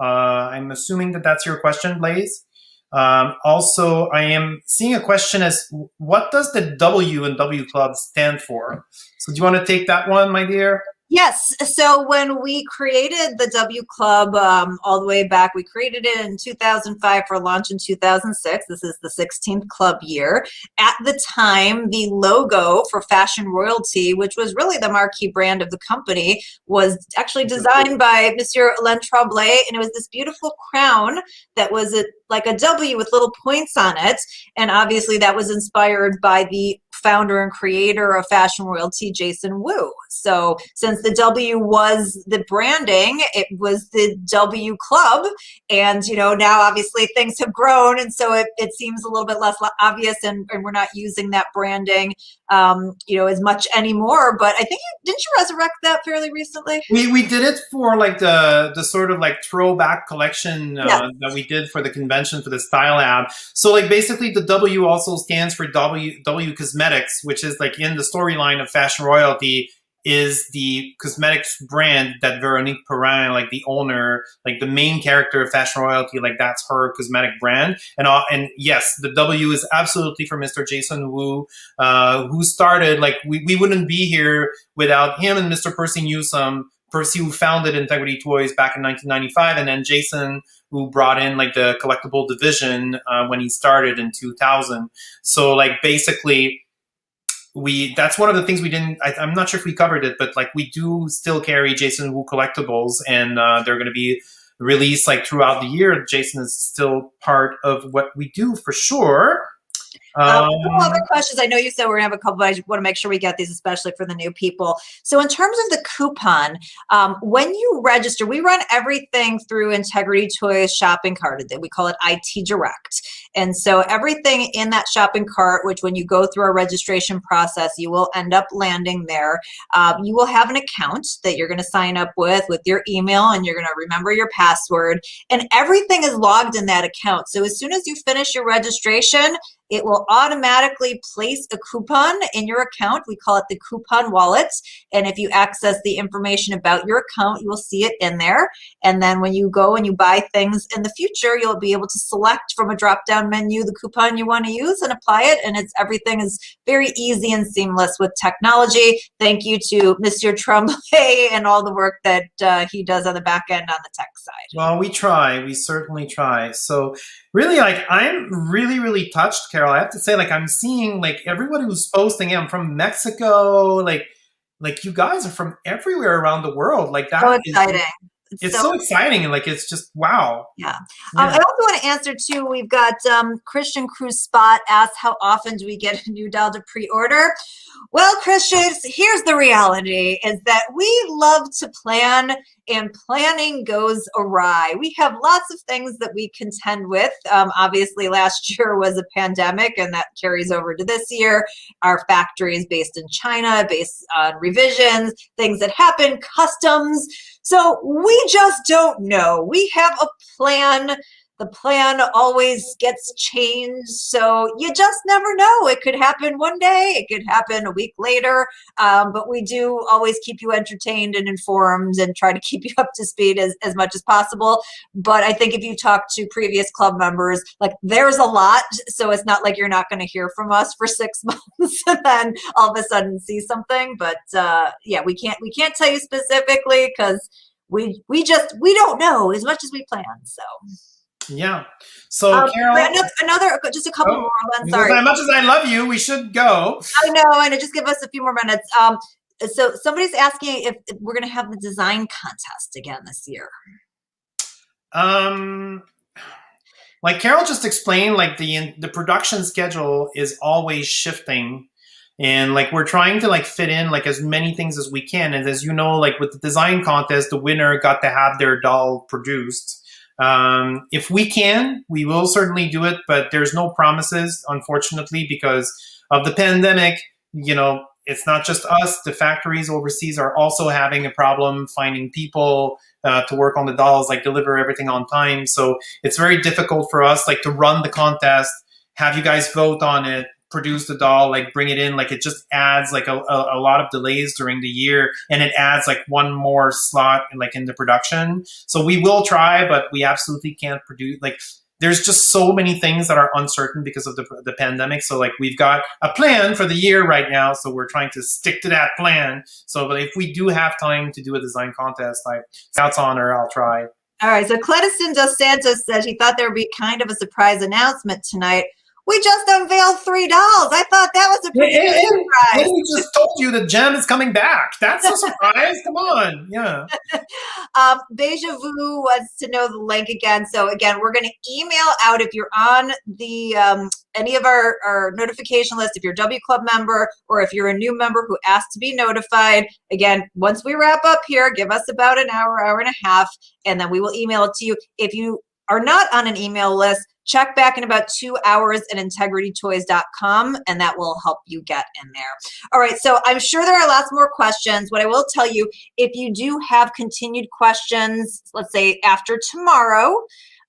I'm assuming that that's your question, Blaze. Also, I am seeing a question as, what does the W in W Club stand for? So do you want to take that one, my dear? Yes. So when we created the W Club all the way back, we created it in 2005 for launch in 2006. This is the 16th club year. At the time, the logo for Fashion Royalty, which was really the marquee brand of the company, was actually designed by Monsieur Alain Tremblay, and it was this beautiful crown that was like a W with little points on it. And obviously that was inspired by the founder and creator of Fashion Royalty, Jason Wu. So since the W was the branding, it was the W Club. And, now obviously things have grown. And so it seems a little bit less obvious, and we're not using that branding, as much anymore. But I think didn't you resurrect that fairly recently? We did it for like the sort of like throwback collection that we did for the convention for the Style Lab. So like basically the W also stands for W Cosmetics. Cosmetics, which is like in the storyline of fashion royalty, is the cosmetics brand that Veronique Perrin, like the owner, like the main character of fashion royalty, like that's her cosmetic brand. And yes, the W is absolutely for Mr. Jason Wu, who started, like we wouldn't be here without him and Mr. Percy Newsome. Percy, who founded Integrity Toys back in 1995, and then Jason, who brought in like the collectible division when he started in 2000. So like basically, that's one of the things we didn't. I'm not sure if we covered it, but like we do still carry Jason Wu collectibles, and they're going to be released like throughout the year. Jason is still part of what we do for sure. A couple other questions. I know you said we're gonna have a couple, but I just want to make sure we get these, especially for the new people. So in terms of the coupon, when you register, we run everything through Integrity Toys shopping cart. We call it IT Direct. And so everything in that shopping cart, which when you go through our registration process, you will end up landing there. You will have an account that you're going to sign up with your email, and you're going to remember your password, and everything is logged in that account. So as soon as you finish your registration, it will automatically place a coupon in your account. We call it the coupon wallet. And if you access the information about your account, you will see it in there. And then when you go and you buy things in the future, you'll be able to select from a drop-down menu the coupon you want to use and apply it. And everything is very easy and seamless with technology. Thank you to Mr. Tremblay and all the work that he does on the back end on the tech side. Well, we try. We certainly try. So really, like, I'm really, really touched, Carol. I have to say, like, I'm seeing, like, everybody who's posting, I'm from Mexico, like you guys are from everywhere around the world. Like, that so is exciting. It's so exciting, and like it's just wow. Yeah. I also want to answer too. We've got Christian Cruz Spot asked, how often do we get a new doll to pre-order? Well, Christian, here's the reality: is that we love to plan, and planning goes awry. We have lots of things that we contend with. Obviously, last year was a pandemic, and that carries over to this year. Our factory is based in China, based on revisions, things that happen, customs. So we just don't know. We have a plan. The plan always gets changed. So you just never know. It could happen one day. It could happen a week later. But we do always keep you entertained and informed and try to keep you up to speed as much as possible. But I think if you talk to previous club members, like there's a lot. So it's not like you're not going to hear from us for 6 months and then all of a sudden see something. But yeah, we can't tell you specifically because we don't know as much as we plan. So. Yeah. So Carol, another just a couple more. I'm sorry. As much as I love you, we should go. I know. Just give us a few more minutes. So somebody's asking if we're going to have the design contest again this year. Like Carol just explained, like the production schedule is always shifting. And like we're trying to like fit in like as many things as we can. And as you know, like with the design contest, the winner got to have their doll produced. If we can, we will certainly do it, but there's no promises, unfortunately, because of the pandemic. You know, it's not just us. The factories overseas are also having a problem finding people to work on the dolls, like deliver everything on time. So it's very difficult for us, like to run the contest, have you guys vote on it, produce the doll, like bring it in. Like it just adds like a lot of delays during the year, and it adds like one more slot like in the production. So we will try, but we absolutely can't produce. Like there's just so many things that are uncertain because of the pandemic. So like we've got a plan for the year right now, so we're trying to stick to that plan. So but if we do have time to do a design contest, like Scout's honor, I'll try. All right. So Clediston Dos Santos said he thought there would be kind of a surprise announcement tonight. We just unveiled 3 dolls. I thought that was a pretty good surprise. We just told you that Gem is coming back. That's a surprise. Come on. Yeah. Beja Vu wants to know the link again. So again, we're going to email out if you're on the any of our notification list, if you're a W Club member or if you're a new member who asked to be notified. Again, once we wrap up here, give us about an hour and a half, and then we will email it to you. If you are not on an email list, check back in about 2 hours at integritytoys.com, and that will help you get in there. All right, so I'm sure there are lots more questions. What I will tell you, if you do have continued questions, let's say after tomorrow,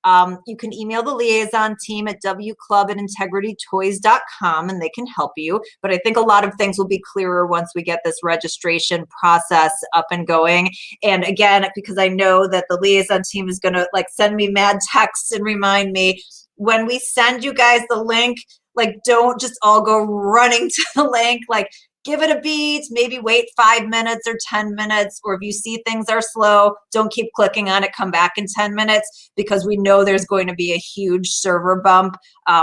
You can email the liaison team at wclub@integritytoys.com and they can help you. But I think a lot of things will be clearer once we get this registration process up and going. And again, because I know that the liaison team is going to like send me mad texts and remind me, when we send you guys the link, like don't just all go running to the link, like give it a beat, maybe wait 5 minutes or 10 minutes, or if you see things are slow, don't keep clicking on it, come back in 10 minutes, because we know there's going to be a huge server bump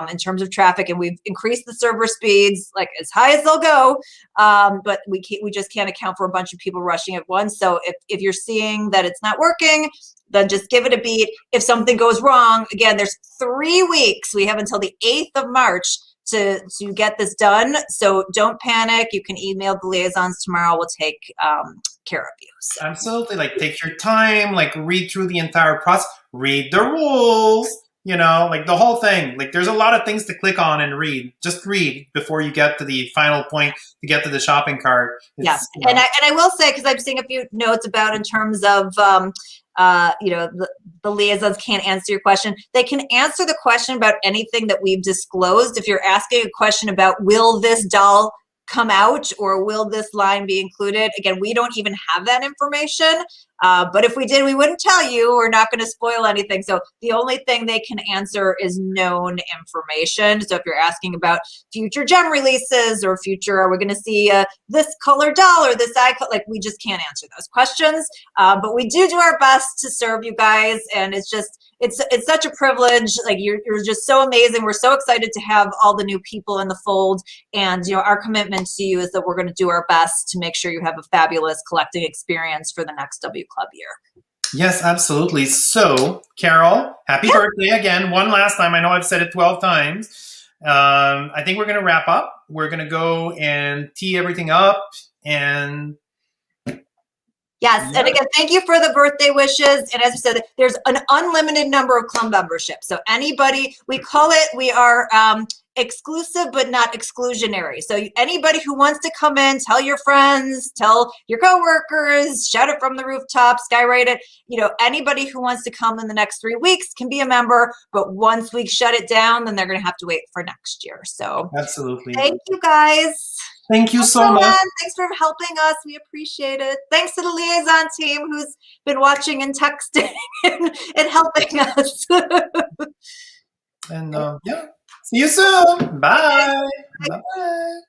in terms of traffic, and we've increased the server speeds like as high as they'll go, but we just can't account for a bunch of people rushing at once. So if you're seeing that it's not working, then just give it a beat. If something goes wrong, again, there's 3 weeks. We have until the 8th of March to get this done. So don't panic. You can email the liaisons tomorrow. We'll take care of you. So. Absolutely. Like take your time, like read through the entire process, read the rules, like the whole thing. Like there's a lot of things to click on and read. Just read before you get to the final point to get to the shopping cart. Yes. And I will say, because I'm seeing a few notes about in terms of the liaisons can't answer your question. They can answer the question about anything that we've disclosed. If you're asking a question about will this doll come out or will this line be included, again, we don't even have that information. But if we did, we wouldn't tell you. We're not going to spoil anything. So the only thing they can answer is known information. So if you're asking about future gem releases or future, are we going to see this color doll or this icon? Like we just can't answer those questions. But we do our best to serve you guys, and it's such a privilege. Like you're just so amazing. We're so excited to have all the new people in the fold, and our commitment to you is that we're going to do our best to make sure you have a fabulous collecting experience for the next W Club year. Yes, absolutely. So, Carol, happy birthday again. One last time. I know I've said it 12 times. I think we're going to wrap up. We're going to go and tee everything up. And yes, and again, thank you for the birthday wishes. And as I said, there's an unlimited number of club memberships. So anybody, we are exclusive but not exclusionary. So anybody who wants to come in, tell your friends, tell your coworkers, shout it from the rooftop, skywrite it. Anybody who wants to come in the next 3 weeks can be a member. But once we shut it down, then they're going to have to wait for next year. So absolutely. Thank you guys. Thank you so much. Thanks for helping us. We appreciate it. Thanks to the liaison team who's been watching and texting and helping us. And see you soon. Bye. Bye.